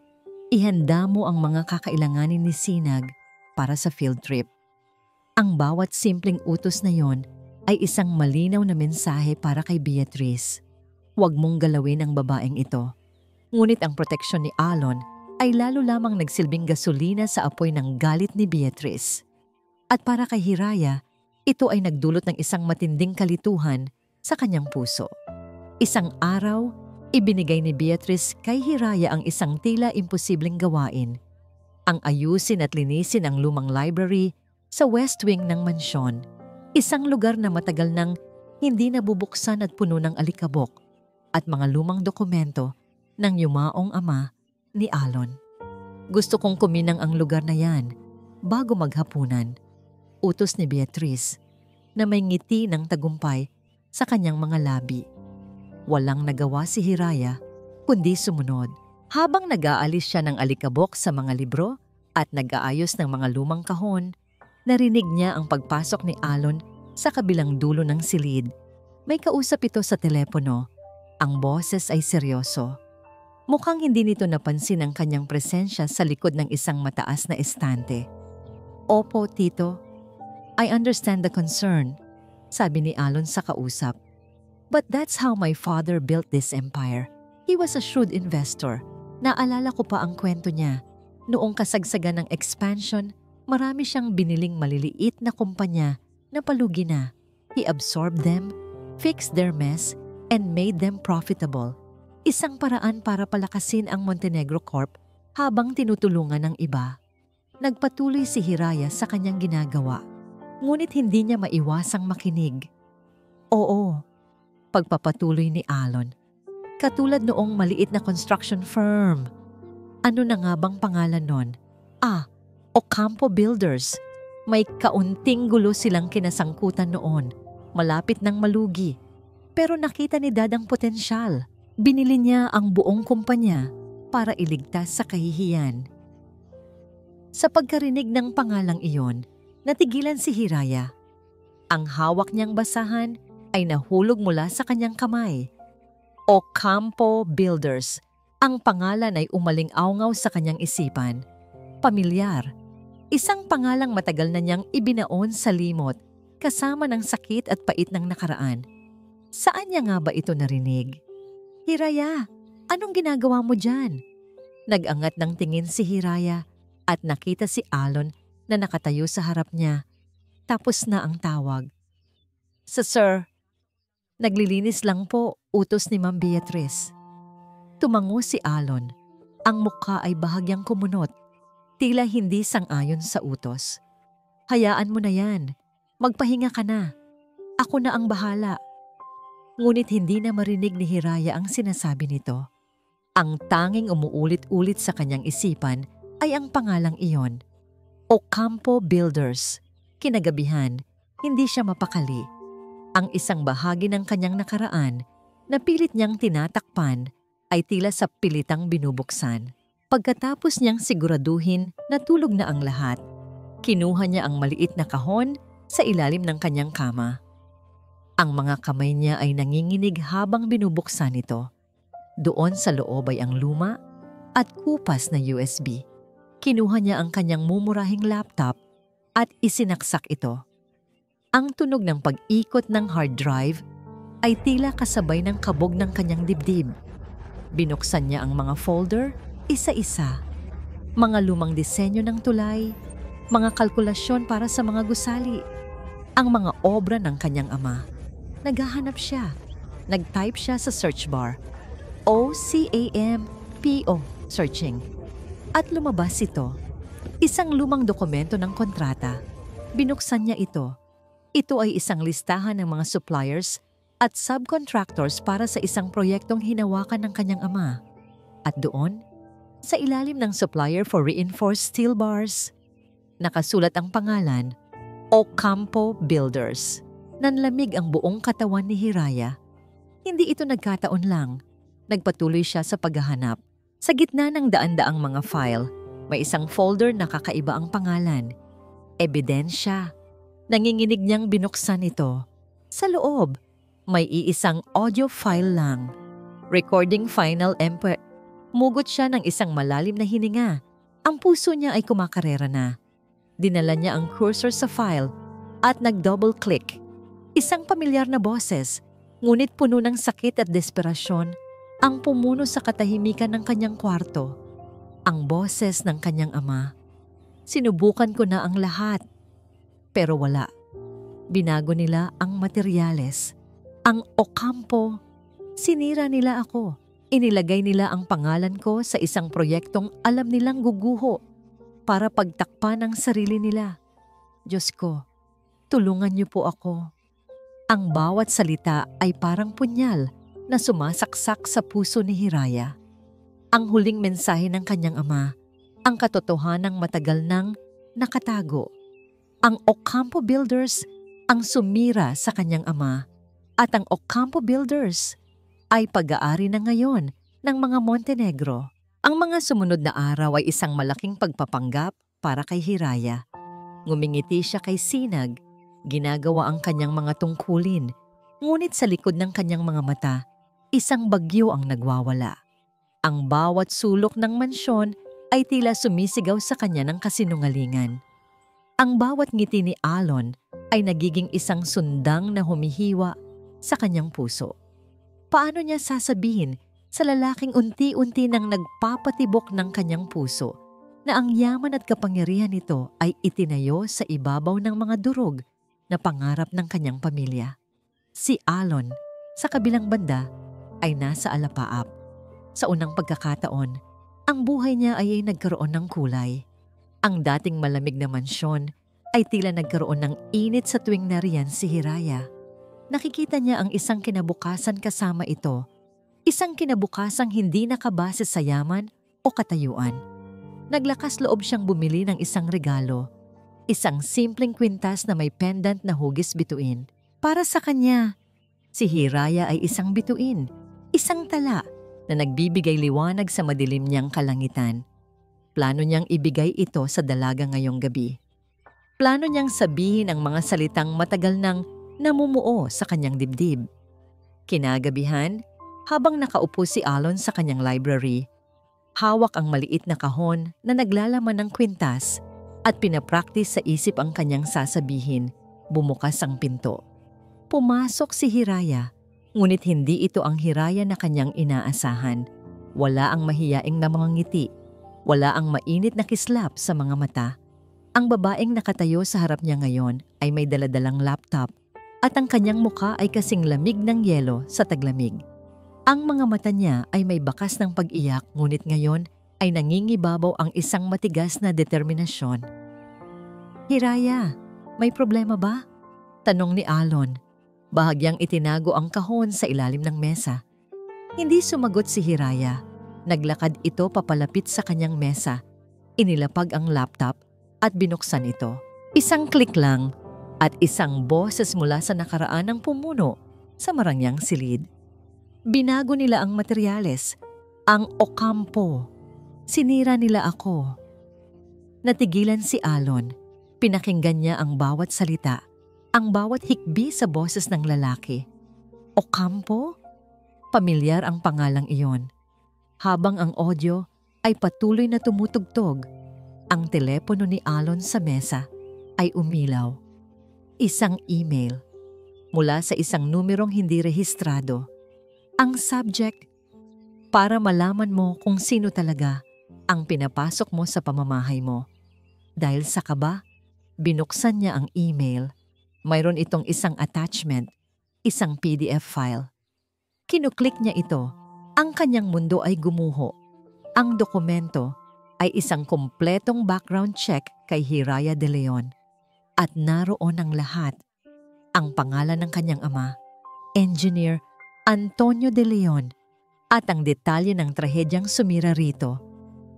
ihanda mo ang mga kakailanganin ni Sinag para sa field trip. Ang bawat simpleng utos na yon ay isang malinaw na mensahe para kay Beatrice. Huwag mong galawin ang babaeng ito. Ngunit ang proteksyon ni Alon ay lalo lamang nagsilbing gasolina sa apoy ng galit ni Beatrice. At para kay Hiraya, ito ay nagdulot ng isang matinding kalituhan sa kanyang puso. Isang araw, ibinigay ni Beatrice kay Hiraya ang isang tila imposibleng gawain. Ang ayusin at linisin ang lumang library sa west wing ng mansyon, isang lugar na matagal nang hindi nabubuksan at puno ng alikabok at mga lumang dokumento ng yumaong ama ni Alon. Gusto kong kuminang ang lugar na yan bago maghapunan, utos ni Beatrice na may ngiti ng tagumpay sa kanyang mga labi. Walang nagawa si Hiraya kundi sumunod. Habang nag-aalis siya ng alikabok sa mga libro at nag-aayos ng mga lumang kahon, narinig niya ang pagpasok ni Alon sa kabilang dulo ng silid. May kausap ito sa telepono. Ang boses ay seryoso. Mukhang hindi nito napansin ang kanyang presensya sa likod ng isang mataas na estante. Opo, Tito. I understand the concern, sabi ni Alon sa kausap. But that's how my father built this empire. He was a shrewd investor. Naalala ko pa ang kwento niya. Noong kasagsagan ng expansion, marami siyang biniling maliliit na kumpanya na palugi na. He absorbed them, fixed their mess, and made them profitable. Isang paraan para palakasin ang Montenegro Corp habang tinutulungan ng iba. Nagpatuloy si Hiraya sa kanyang ginagawa, ngunit hindi niya maiwasang makinig. Oo, pagpapatuloy ni Alon. Katulad noong maliit na construction firm. Ano na nga bang pangalan nun? Ocampo Builders. May kaunting gulo silang kinasangkutan noon, malapit ng malugi. Pero nakita ni Dad ang potensyal. Binili niya ang buong kumpanya para iligtas sa kahihiyan. Sa pagkarinig ng pangalang iyon, natigilan si Hiraya. Ang hawak niyang basahan ay nahulog mula sa kanyang kamay. Ocampo Builders. Ang pangalan ay umaling-awngaw sa kanyang isipan. Pamilyar. Isang pangalang matagal na niyang ibinaon sa limot kasama ng sakit at pait ng nakaraan. Saan niya nga ba ito narinig? Hiraya, anong ginagawa mo dyan? Nag-angat ng tingin si Hiraya at nakita si Alon na nakatayo sa harap niya. Tapos na ang tawag. Sir, naglilinis lang po, utos ni Ma'am Beatrice. Tumango si Alon. Ang mukha ay bahagyang kumunot. Tila hindi sang-ayon sa utos. Hayaan mo na yan. Magpahinga ka na. Ako na ang bahala. Ngunit hindi na marinig ni Hiraya ang sinasabi nito. Ang tanging umuulit-ulit sa kanyang isipan ay ang pangalang iyon. Ocampo Builders. Kinagabihan, hindi siya mapakali. Ang isang bahagi ng kanyang nakaraan na pilit niyang tinatakpan ay tila sa pilitang binubuksan. Pagkatapos niyang siguraduhin na tulog na ang lahat, kinuha niya ang maliit na kahon sa ilalim ng kanyang kama. Ang mga kamay niya ay nanginginig habang binubuksan ito. Doon sa loob ay ang luma at kupas na USB. Kinuha niya ang kanyang mumurahing laptop at isinaksak ito. Ang tunog ng pag-ikot ng hard drive ay tila kasabay ng kabog ng kanyang dibdib. Binuksan niya ang mga folder, isa-isa. Mga lumang disenyo ng tulay, mga kalkulasyon para sa mga gusali, ang mga obra ng kanyang ama. Naghahanap siya. Nag-type siya sa search bar. OCAMPO, searching. At lumabas ito. Isang lumang dokumento ng kontrata. Binuksan niya ito. Ito ay isang listahan ng mga suppliers at subcontractors para sa isang proyektong hinawakan ng kanyang ama. At doon, sa ilalim ng supplier for reinforced steel bars, nakasulat ang pangalan, Ocampo Builders. Nanlamig ang buong katawan ni Hiraya. Hindi ito nagkataon lang. Nagpatuloy siya sa paghahanap. Sa gitna ng daan-daang mga file, may isang folder na kakaiba ang pangalan. Ebidensya. Nanginginig niyang binuksan ito. Sa loob, may iisang audio file lang. Recording final MP. Mugot siya ng isang malalim na hininga. Ang puso niya ay kumakarera na. Dinala niya ang cursor sa file at nag-double click. Isang pamilyar na boses, ngunit puno ng sakit at desperasyon, ang pumuno sa katahimikan ng kanyang kwarto. Ang boses ng kanyang ama. Sinubukan ko na ang lahat. Pero wala. Binago nila ang materyales. Ang Ocampo, sinira nila ako. Inilagay nila ang pangalan ko sa isang proyektong alam nilang guguho para pagtakpan ang sarili nila. Diyos ko, tulungan niyo po ako. Ang bawat salita ay parang punyal na sumasaksak sa puso ni Hiraya. Ang huling mensahe ng kanyang ama, ang katotohanang matagal nang nakatago. Ang Ocampo Builders ang sumira sa kanyang ama at ang Ocampo Builders ay pag-aari na ngayon ng mga Montenegro. Ang mga sumunod na araw ay isang malaking pagpapanggap para kay Hiraya. Ngumingiti siya kay Sinag. Ginagawa ang kanyang mga tungkulin, ngunit sa likod ng kanyang mga mata, isang bagyo ang nagwawala. Ang bawat sulok ng mansyon ay tila sumisigaw sa kanya ng kasinungalingan. Ang bawat ngiti ni Alon ay nagiging isang sundang na humihiwa sa kanyang puso. Paano niya sasabihin sa lalaking unti-unti nang nagpapatibok ng kanyang puso na ang yaman at kapangyarihan nito ay itinayo sa ibabaw ng mga durog na pangarap ng kanyang pamilya? Si Alon, sa kabilang banda, ay nasa alapaap. Sa unang pagkakataon, ang buhay niya ay nagkaroon ng kulay. Ang dating malamig na mansyon ay tila nagkaroon ng init sa tuwing nariyan si Hiraya. Nakikita niya ang isang kinabukasan kasama ito, isang kinabukasang hindi nakabase sa yaman o katayuan. Naglakas loob siyang bumili ng isang regalo, isang simpleng kwintas na may pendant na hugis bituin. Para sa kanya, si Hiraya ay isang bituin, isang tala na nagbibigay liwanag sa madilim niyang kalangitan. Plano niyang ibigay ito sa dalaga ngayong gabi. Plano niyang sabihin ang mga salitang matagal nang namumuo sa kanyang dibdib. Kinagabihan, habang nakaupo si Alon sa kanyang library, hawak ang maliit na kahon na naglalaman ng kwintas at pinapraktis sa isip ang kanyang sasabihin, bumukas ang pinto. Pumasok si Hiraya, ngunit hindi ito ang Hiraya na kanyang inaasahan. Wala ang mahiyaing na mga ngiti, wala ang mainit na kislap sa mga mata. Ang babaeng nakatayo sa harap niya ngayon ay may daladalang laptop at ang kanyang mukha ay kasing lamig ng yelo sa taglamig. Ang mga mata niya ay may bakas ng pag-iyak, ngunit ngayon ay nangingibabaw ang isang matigas na determinasyon. Hiraya, may problema ba? Tanong ni Alon. Bahagyang itinago ang kahon sa ilalim ng mesa. Hindi sumagot si Hiraya. Naglakad ito papalapit sa kanyang mesa. Inilapag ang laptop at binuksan ito. Isang click lang at isang boses mula sa nakaraan ang pumuno sa marangyang silid. Binago nila ang materyales, ang Ocampo. Sinira nila ako. Natigilan si Alon. Pinakinggan niya ang bawat salita, ang bawat hikbi sa boses ng lalaki. Ocampo? Pamilyar ang pangalang iyon. Habang ang audio ay patuloy na tumutugtog, ang telepono ni Alon sa mesa ay umilaw. Isang email mula sa isang numerong hindi rehistrado. Ang subject, para malaman mo kung sino talaga ang pinapasok mo sa pamamahay mo. Dahil sa kaba, binuksan niya ang email. Mayroon itong isang attachment, isang PDF file. Kinuklik niya ito. Ang kanyang mundo ay gumuho. Ang dokumento ay isang kumpletong background check kay Hiraya de Leon. At naroon ang lahat. Ang pangalan ng kanyang ama, engineer Antonio de Leon at ang detalye ng trahedyang sumira rito.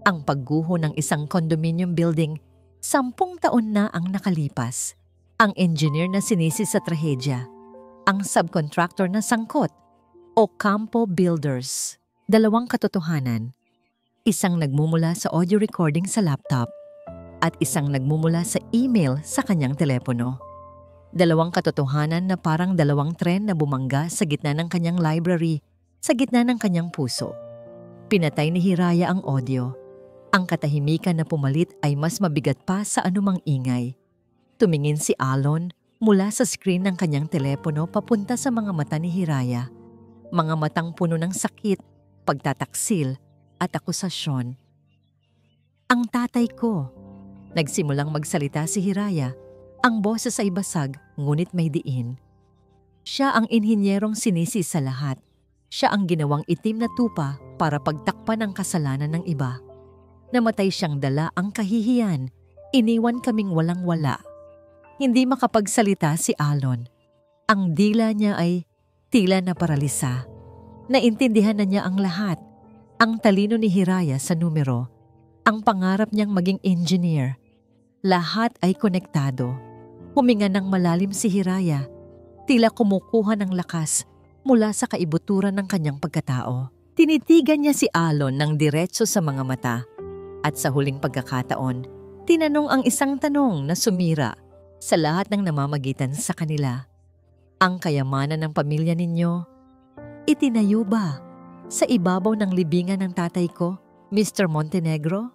Ang pagguho ng isang condominium building, 10 taon na ang nakalipas. Ang engineer na sinisi sa trahedya, ang subcontractor na sangkot, Ocampo Builders. 2 katotohanan. Isang nagmumula sa audio recording sa laptop at isang nagmumula sa email sa kanyang telepono. 2 katotohanan na parang 2 tren na bumangga sa gitna ng kanyang library, sa gitna ng kanyang puso. Pinatay ni Hiraya ang audio. Ang katahimikan na pumalit ay mas mabigat pa sa anumang ingay. Tumingin si Alon mula sa screen ng kanyang telepono papunta sa mga mata ni Hiraya. Mga matang puno ng sakit, pagtataksil at akusasyon. Ang tatay ko. Nagsimulang magsalita si Hiraya. Ang boses ay basag, ngunit may diin. Siya ang inhinyerong sinisi sa lahat. Siya ang ginawang itim na tupa para pagtakpan ang kasalanan ng iba. Namatay siyang dala ang kahihiyan. Iniwan kaming walang-wala. Hindi makapagsalita si Alon. Ang dila niya ay tila na paralisa. Naintindihan na niya ang lahat. Ang talino ni Hiraya sa numero. Ang pangarap niyang maging engineer. Lahat ay konektado. Huminga ng malalim si Hiraya. Tila kumukuha ng lakas mula sa kaibuturan ng kanyang pagkatao. Tinitigan niya si Alon ng diretso sa mga mata. At sa huling pagkakataon, tinanong ang isang tanong na sumira sa lahat ng namamagitan sa kanila. Ang kayamanan ng pamilya ninyo, itinayo ba sa ibabaw ng libingan ng tatay ko, Mr. Montenegro?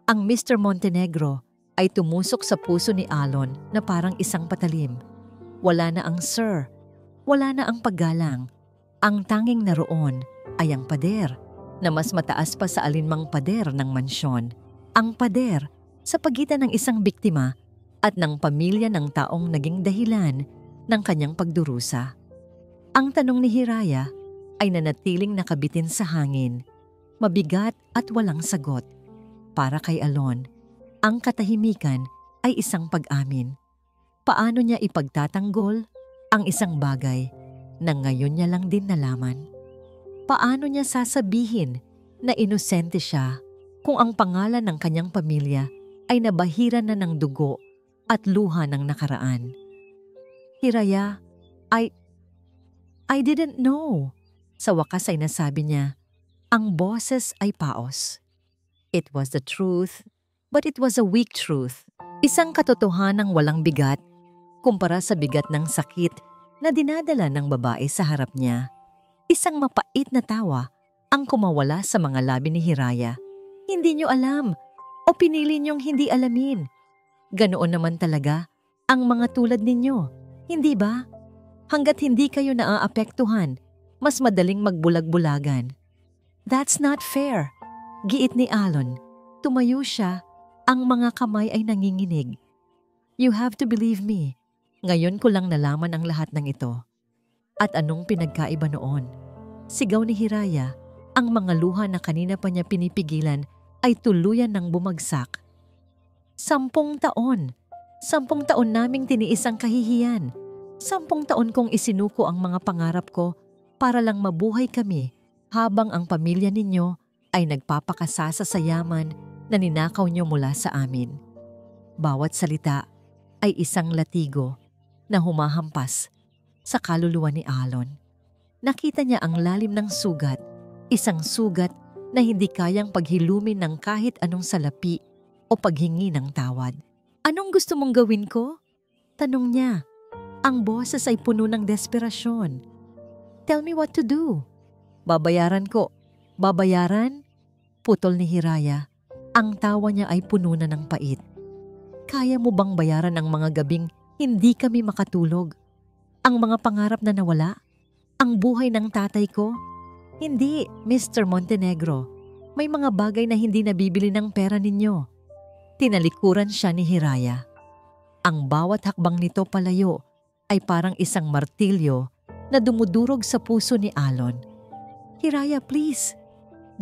Ang Mr. Montenegro ay tumusok sa puso ni Alon na parang isang patalim. Wala na ang sir, wala na ang paggalang. Ang tanging naroon ay ang pader na mas mataas pa sa alinmang pader ng mansyon. Ang pader sa pagitan ng isang biktima at ng pamilya ng taong naging dahilan ng kanyang pagdurusa. Ang tanong ni Hiraya ay nanatiling nakabitin sa hangin, mabigat at walang sagot. Para kay Alon, ang katahimikan ay isang pag-amin. Paano niya ipagtatanggol ang isang bagay na ngayon niya lang din nalaman? Paano niya sasabihin na inosente siya kung ang pangalan ng kanyang pamilya ay nabahiran na ng dugo at luha ng nakaraan? Hiraya, I didn't know. Sa wakas ay nasabi niya, ang boses ay paos. It was the truth, but it was a weak truth. Isang katotohanang walang bigat kumpara sa bigat ng sakit na dinadala ng babae sa harap niya. Isang mapait na tawa ang kumawala sa mga labi ni Hiraya. Hindi niyo alam o pinili niyong hindi alamin. Ganoon naman talaga ang mga tulad ninyo, hindi ba? Hanggat hindi kayo naaapektuhan, mas madaling magbulag-bulagan. That's not fair. Giit ni Alon. Tumayo siya, ang mga kamay ay nanginginig. You have to believe me. Ngayon ko lang nalaman ang lahat ng ito. At anong pinagkaiba noon? Sigaw ni Hiraya, ang mga luha na kanina pa niya pinipigilan ay tuluyan ng bumagsak. 10 taon. 10 taon naming tiniis ang kahihiyan. 10 taon kong isinuko ang mga pangarap ko para lang mabuhay kami habang ang pamilya ninyo ay nagpapakasasa sa yaman na ninakaw niyo mula sa amin. Bawat salita ay isang latigo na humahampas sa kaluluwa ni Alon. Nakita niya ang lalim ng sugat, isang sugat na hindi kayang paghilumin ng kahit anong salapi o paghingi ng tawad. Anong gusto mong gawin ko? Tanong niya. Ang boses ay puno ng desperasyon. Tell me what to do. Babayaran ko. Babayaran? Putol ni Hiraya. Ang tawa niya ay puno na ng pait. Kaya mo bang bayaran ang mga gabing hindi kami makatulog? Ang mga pangarap na nawala? Ang buhay ng tatay ko? Hindi, Mr. Montenegro. May mga bagay na hindi nabibili ng pera ninyo. Tinalikuran siya ni Hiraya. Ang bawat hakbang nito palayo ay parang isang martilyo na dumudurog sa puso ni Alon. Hiraya, please.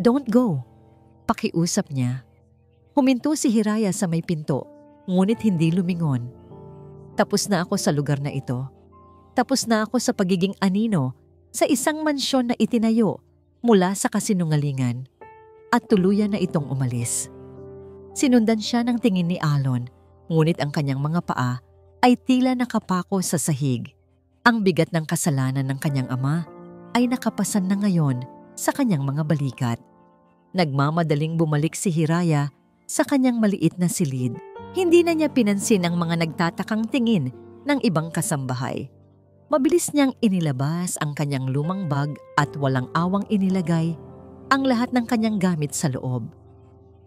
Don't go. Pakiusap niya. Huminto si Hiraya sa may pinto, ngunit hindi lumingon. Tapos na ako sa lugar na ito. Tapos na ako sa pagiging anino sa isang mansyon na itinayo mula sa kasinungalingan at tuluyan na itong umalis. Sinundan siya ng tingin ni Alon, ngunit ang kanyang mga paa ay tila nakapako sa sahig. Ang bigat ng kasalanan ng kanyang ama ay nakapasan na ngayon sa kanyang mga balikat. Nagmamadaling bumalik si Hiraya sa kanyang maliit na silid. Hindi na niya pinansin ang mga nagtatakang tingin ng ibang kasambahay. Mabilis niyang inilabas ang kanyang lumang bag at walang awang inilagay ang lahat ng kanyang gamit sa loob.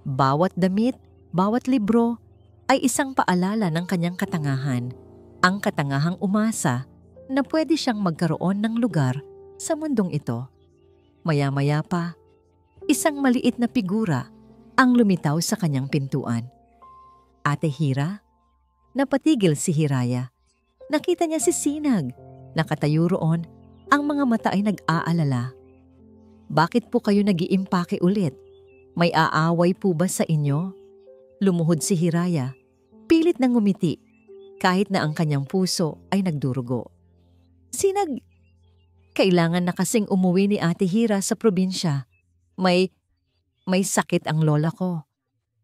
Bawat damit, bawat libro ay isang paalala ng kanyang katangahan. Ang katangahang umasa na pwede siyang magkaroon ng lugar sa mundong ito. Maya-maya pa, isang maliit na figura ang lumitaw sa kanyang pintuan. Ate Hira? Napatigil si Hiraya. Nakita niya si Sinag. Nakatayo roon, ang mga mata ay nag-aalala. Bakit po kayo nag-iimpake ulit? May aaway po ba sa inyo? Lumuhod si Hiraya. Pilit na ngumiti, kahit na ang kanyang puso ay nagdurugo. Sinag, kailangan na kasing umuwi ni Ate Hira sa probinsya. May sakit ang lola ko.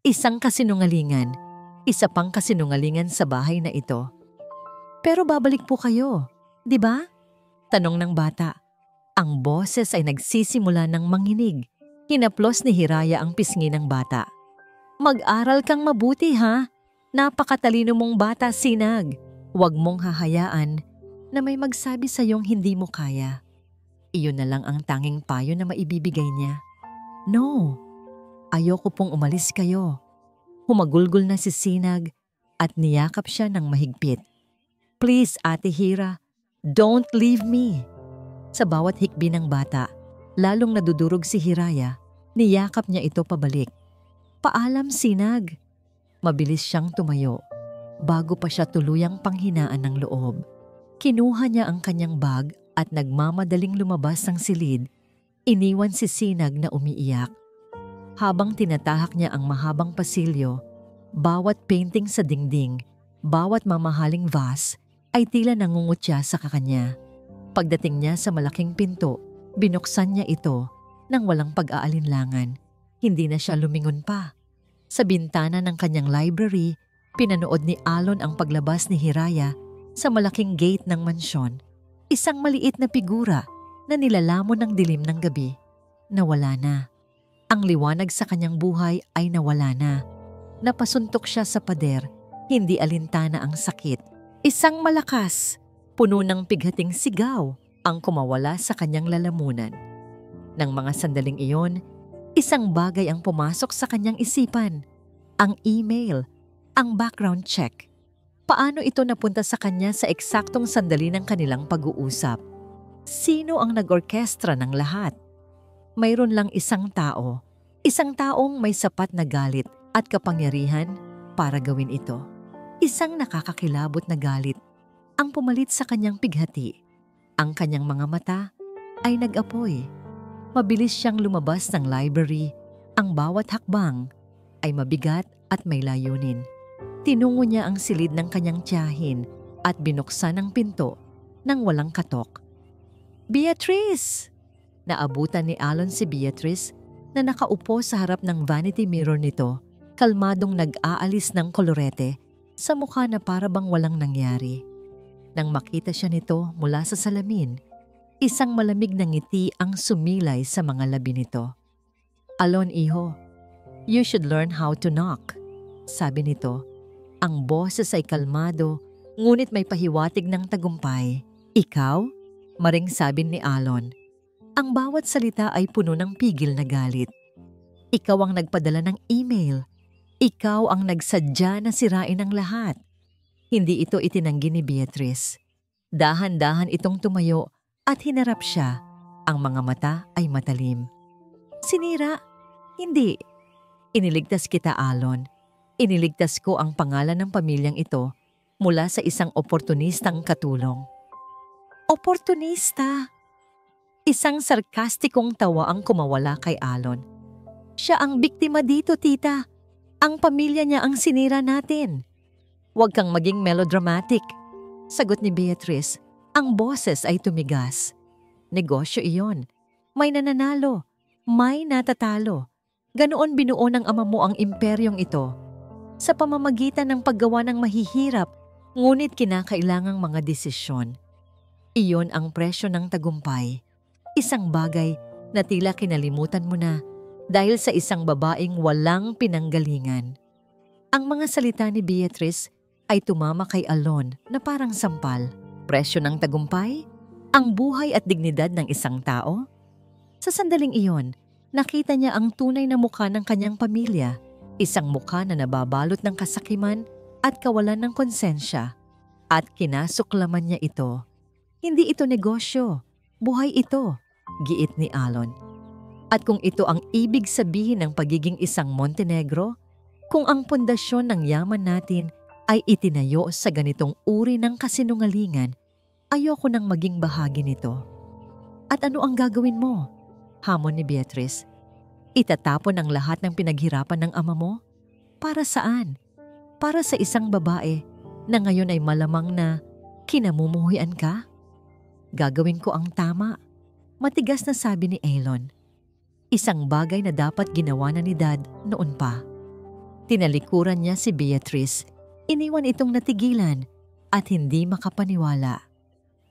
Isang kasinungalingan, isa pang kasinungalingan sa bahay na ito. Pero babalik po kayo, di ba? Tanong ng bata. Ang boses ay nagsisimula ng manginig. Hinaplos ni Hiraya ang pisngi ng bata. Mag-aral kang mabuti ha. Napakatalino mong bata, Sinag. Huwag mong hahayaan na may magsabi sa iyong hindi mo kaya. Iyon na lang ang tanging payo na maibibigay niya. No, ayoko pong umalis kayo. Humagulgol na si Sinag at niyakap siya ng mahigpit. Please, Ate Hira, don't leave me. Sa bawat hikbi ng bata, lalong nadudurog si Hiraya, niyakap niya ito pabalik. Paalam, Sinag. Mabilis siyang tumayo. Bago pa siya tuluyang panghinaan ng loob, kinuha niya ang kanyang bag at nagmamadaling lumabas ng silid. Iniwan si Sinag na umiiyak. Habang tinatahak niya ang mahabang pasilyo, bawat painting sa dingding, bawat mamahaling vase ay tila nangungutya sa kakanya. Pagdating niya sa malaking pinto, binuksan niya ito nang walang pag-aalinlangan. Hindi na siya lumingon pa. Sa bintana ng kanyang library, pinanood ni Alon ang paglabas ni Hiraya sa malaking gate ng mansyon. Isang maliit na figura na nilalamon ng dilim ng gabi. Nawala na. Ang liwanag sa kanyang buhay ay nawala na. Napasuntok siya sa pader, hindi alintana ang sakit. Isang malakas, puno ng pighating sigaw ang kumawala sa kanyang lalamunan. Nang mga sandaling iyon, isang bagay ang pumasok sa kanyang isipan. Ang email, ang background check. Paano ito napunta sa kanya sa eksaktong sandali ng kanilang pag-uusap? Sino ang nag-orkestra ng lahat? Mayroon lang isang taong may sapat na galit at kapangyarihan para gawin ito. Isang nakakakilabot na galit ang pumalit sa kanyang pighati. Ang kanyang mga mata ay nag-apoy. Mabilis siyang lumabas ng library. Ang bawat hakbang ay mabigat at may layunin. Tinungo niya ang silid ng kanyang tiyahin at binuksan ang pinto nang walang katok. Beatrice! Naabutan ni Alon si Beatrice na nakaupo sa harap ng vanity mirror nito, kalmadong nag-aalis ng kolorete sa mukha na para bang walang nangyari. Nang makita siya nito mula sa salamin, isang malamig na ngiti ang sumilay sa mga labi nito. Alon, iho, you should learn how to knock, sabi nito. Ang boses ay kalmado, ngunit may pahiwatig ng tagumpay. Ikaw? Maring sabi ni Alon. Ang bawat salita ay puno ng pigil na galit. Ikaw ang nagpadala ng email. Ikaw ang nagsadya na sirain ang lahat. Hindi ito itinanggi ni Beatrice. Dahan-dahan itong tumayo at hinarap siya. Ang mga mata ay matalim. Sinira? Hindi. Iniligtas kita, Alon. Iniligtas ko ang pangalan ng pamilyang ito mula sa isang oportunistang katulong. Oportunista? Isang sarkastikong tawa ang kumawala kay Alon. Siya ang biktima dito, tita. Ang pamilya niya ang sinira natin. Huwag kang maging melodramatic, sagot ni Beatrice. Ang boses ay tumigas. Negosyo iyon. May nananalo, may natatalo. Ganoon binuo ng ama mo ang imperyong ito. Sa pamamagitan ng paggawa ng mahihirap, ngunit kinakailangang mga desisyon. Iyon ang presyo ng tagumpay. Isang bagay na tila kinalimutan mo na dahil sa isang babaeng walang pinanggalingan. Ang mga salita ni Beatrice ay tumama kay Alon na parang sampal. Presyo ng tagumpay? Ang buhay at dignidad ng isang tao? Sa sandaling iyon, nakita niya ang tunay na mukha ng kanyang pamilya, isang mukha na nababalot ng kasakiman at kawalan ng konsensya. At kinasuklaman niya ito. Hindi ito negosyo, buhay ito, giit ni Alon. At kung ito ang ibig sabihin ng pagiging isang Montenegro, kung ang pundasyon ng yaman natin ay itinayo sa ganitong uri ng kasinungalingan, ayoko nang maging bahagi nito. At ano ang gagawin mo? Hamon ni Beatrice. Itatapon ang lahat ng pinaghirapan ng ama mo? Para saan? Para sa isang babae na ngayon ay malamang na kinamumuhian ka? Gagawin ko ang tama. Matigas na sabi ni Alon. Isang bagay na dapat ginawa na ni Dad noon pa. Tinalikuran niya si Beatrice. Iniwan itong natigilan at hindi makapaniwala.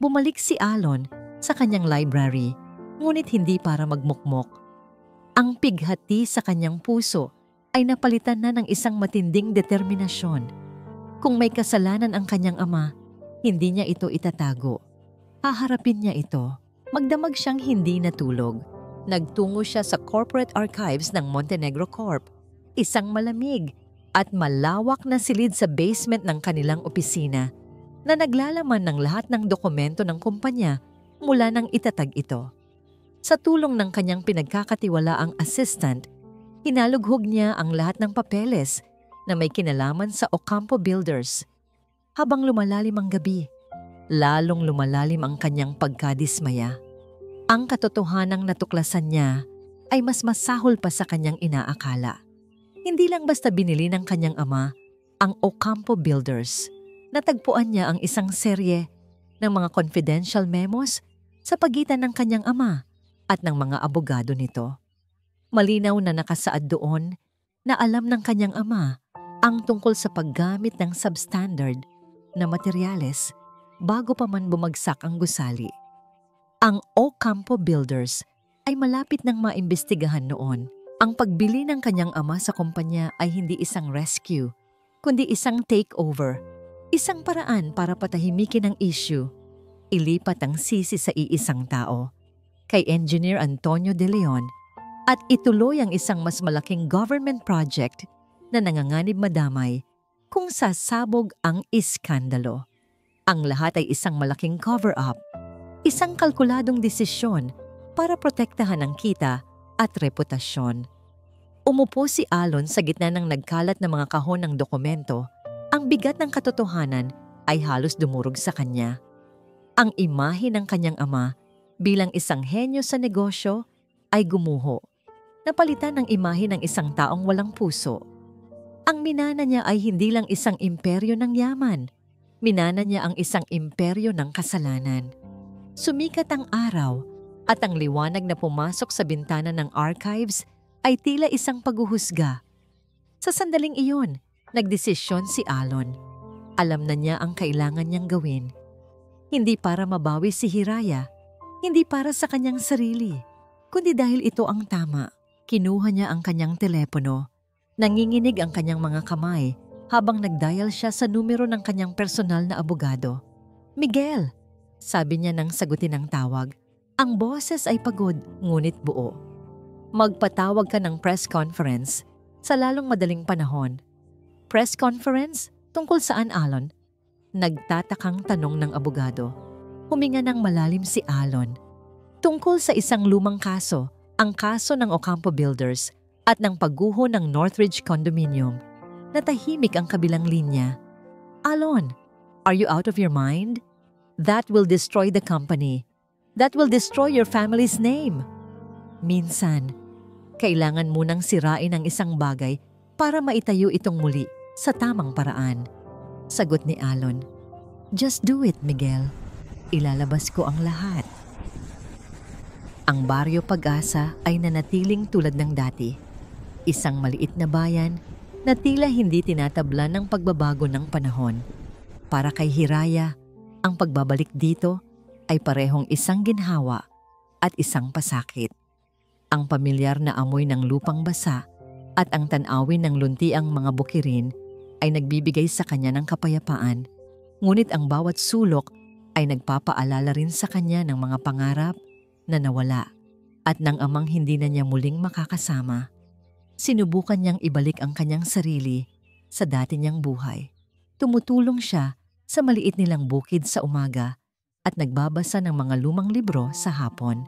Bumalik si Alon sa kanyang library, ngunit hindi para magmukmok. Ang pighati sa kanyang puso ay napalitan na ng isang matinding determinasyon. Kung may kasalanan ang kanyang ama, hindi niya ito itatago. Haharapin niya ito. Magdamag siyang hindi natulog. Nagtungo siya sa corporate archives ng Montenegro Corp. Isang malamig at malawak na silid sa basement ng kanilang opisina na naglalaman ng lahat ng dokumento ng kumpanya mula nang itatag ito. Sa tulong ng kanyang pinagkakatiwalaang assistant, hinalughog niya ang lahat ng papeles na may kinalaman sa Ocampo Builders. Habang lumalalim ang gabi, lalong lumalalim ang kanyang pagkadismaya. Ang katotohanang natuklasan niya ay mas masahol pa sa kanyang inaakala. Hindi lang basta binili ng kanyang ama ang Ocampo Builders. Natagpuan niya ang isang serye ng mga confidential memos sa pagitan ng kanyang ama at ng mga abogado nito. Malinaw na nakasaad doon na alam ng kanyang ama ang tungkol sa paggamit ng substandard na materyales bago pa man bumagsak ang gusali. Ang Ocampo Builders ay malapit nang maimbestigahan noon. Ang pagbili ng kanyang ama sa kumpanya ay hindi isang rescue, kundi isang takeover, isang paraan para patahimikin ang issue. Ilipat ang sisi sa iisang tao, kay Engineer Antonio De Leon, at ituloy ang isang mas malaking government project na nanganganib madamay kung sasabog ang iskandalo. Ang lahat ay isang malaking cover-up, isang kalkuladong desisyon para protektahan ang kita at reputasyon. Umupo si Alon sa gitna ng nagkalat na mga kahon ng dokumento. Ang bigat ng katotohanan ay halos dumurog sa kanya. Ang imahe ng kanyang ama bilang isang henyo sa negosyo ay gumuho. Napalitan ng imahe ng isang taong walang puso. Ang minana niya ay hindi lang isang imperyo ng yaman. Minana niya ang isang imperyo ng kasalanan. Sumikat ang araw at ang liwanag na pumasok sa bintana ng archives ay tila isang paghuhusga. Sa sandaling iyon, nagdesisyon si Alon. Alam na niya ang kailangan niyang gawin. Hindi para mabawi si Hiraya, hindi para sa kanyang sarili, kundi dahil ito ang tama. Kinuha niya ang kanyang telepono. Nanginginig ang kanyang mga kamay habang nagdial siya sa numero ng kanyang personal na abogado. "Miguel," sabi niya nang sagutin ang tawag. Ang boses ay pagod, ngunit buo. "Magpatawag ka ng press conference sa lalong madaling panahon." "Press conference? Tungkol saan, Alon?" Nagtatakang tanong ng abogado. Huminga ng malalim si Alon. Tungkol sa isang lumang kaso, ang kaso ng Ocampo Builders at ng pagguho ng Northridge Condominium. Natahimik ang kabilang linya. "Alon, are you out of your mind? That will destroy the company. That will destroy your family's name." Minsan, kailangan munang sirain ang isang bagay para maitayo itong muli sa tamang paraan. Sagot ni Alon. "Just do it, Miguel." ilalabas ko ang lahat. Ang Baryo Pag-asa ay nanatiling tulad ng dati. Isang maliit na bayan na tila hindi tinatablan ng pagbabago ng panahon. Para kay Hiraya, ang pagbabalik dito ay parehong isang ginhawa at isang pasakit. Ang pamilyar na amoy ng lupang basa at ang tanawin ng luntiang mga bukirin ay nagbibigay sa kanya ng kapayapaan, ngunit ang bawat sulok ay nagpapaalala rin sa kanya ng mga pangarap na nawala at ng amang hindi na niya muling makakasama. Sinubukan niyang ibalik ang kanyang sarili sa dati niyang buhay. Tumutulong siya sa maliit nilang bukid sa umaga at nagbabasa ng mga lumang libro sa hapon.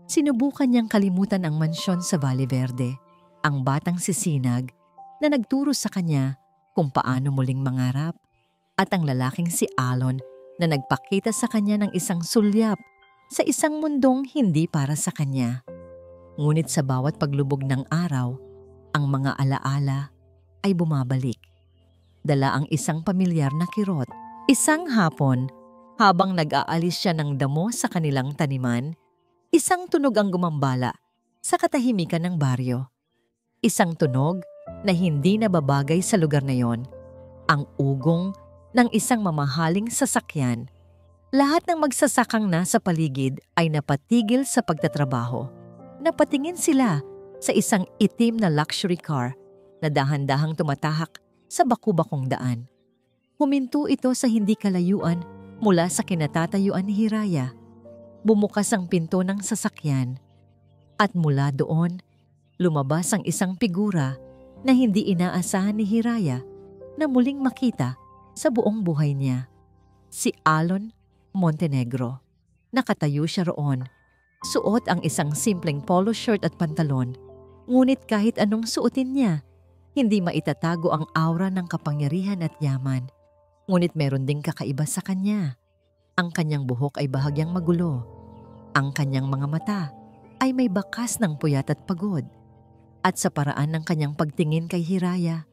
Sinubukan niyang kalimutan ang mansyon sa Valle Verde, ang batang sisinag na nagturo sa kanya kung paano muling mangarap, at ang lalaking si Alon na nagpakita sa kanya ng isang sulyap sa isang mundong hindi para sa kanya. Ngunit sa bawat paglubog ng araw, ang mga alaala ay bumabalik. Dala ang isang pamilyar na kirot. Isang hapon, habang nag-aalis siya ng damo sa kanilang taniman, isang tunog ang gumambala sa katahimikan ng baryo. Isang tunog na hindi nababagay sa lugar na yon. Ang ugong ng isang mamahaling sasakyan. Lahat ng magsasakang nasa paligid ay napatigil sa pagtatrabaho. Napatingin sila sa isang itim na luxury car na dahan-dahang tumatahak sa baku-bakong daan. Huminto ito sa hindi kalayuan mula sa kinatatayuan ni Hiraya. Bumukas ang pinto ng sasakyan at mula doon, lumabas ang isang figura na hindi inaasahan ni Hiraya na muling makita sa buong buhay niya. Si Alon Montenegro. Nakatayo siya roon. Suot ang isang simpleng polo shirt at pantalon. Ngunit kahit anong suotin niya, hindi maitatago ang aura ng kapangyarihan at yaman. Ngunit meron ding kakaiba sa kanya. Ang kanyang buhok ay bahagyang magulo. Ang kanyang mga mata ay may bakas ng puyat at pagod. At sa paraan ng kanyang pagtingin kay Hiraya,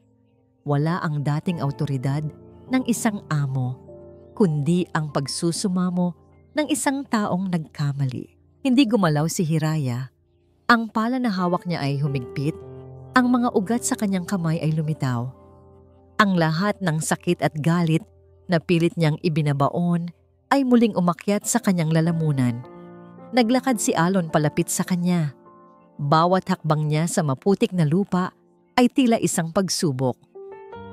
wala ang dating awtoridad ng isang amo, kundi ang pagsusumamo ng isang taong nagkamali. Hindi gumalaw si Hiraya. Ang pala na hawak niya ay humigpit. Ang mga ugat sa kanyang kamay ay lumitaw. Ang lahat ng sakit at galit na pilit niyang ibinabaon ay muling umakyat sa kanyang lalamunan. Naglakad si Alon palapit sa kanya. Bawat hakbang niya sa maputik na lupa ay tila isang pagsubok.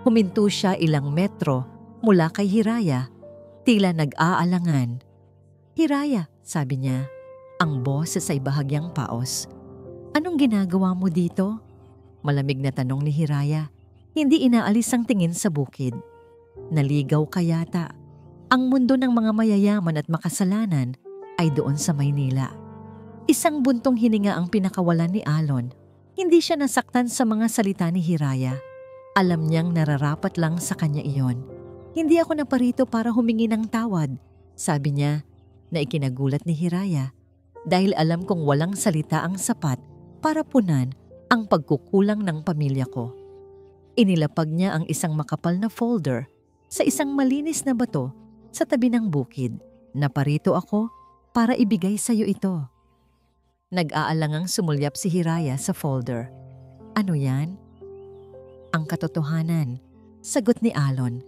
Huminto siya ilang metro mula kay Hiraya, tila nag-aalangan. "Hiraya," sabi niya, ang boses ay bahagyang paos. "Anong ginagawa mo dito?" Malamig na tanong ni Hiraya, hindi inaalis ang tingin sa bukid. Naligaw ka yata. Ang mundo ng mga mayayaman at makasalanan ay doon sa Maynila. Isang buntong hininga ang pinakawalan ni Alon. Hindi siya nasaktan sa mga salita ni Hiraya. Alam niyang nararapat lang sa kanya iyon. "Hindi ako naparito para humingi ng tawad," sabi niya, na ikinagulat ni Hiraya, dahil alam kong walang salita ang sapat para punan ang pagkukulang ng pamilya ko. Inilapag niya ang isang makapal na folder sa isang malinis na bato sa tabi ng bukid. "Naparito ako para ibigay sa iyo ito." Nag-aalangang sumulyap si Hiraya sa folder. "Ano yan?" "Ang katotohanan," sagot ni Alon.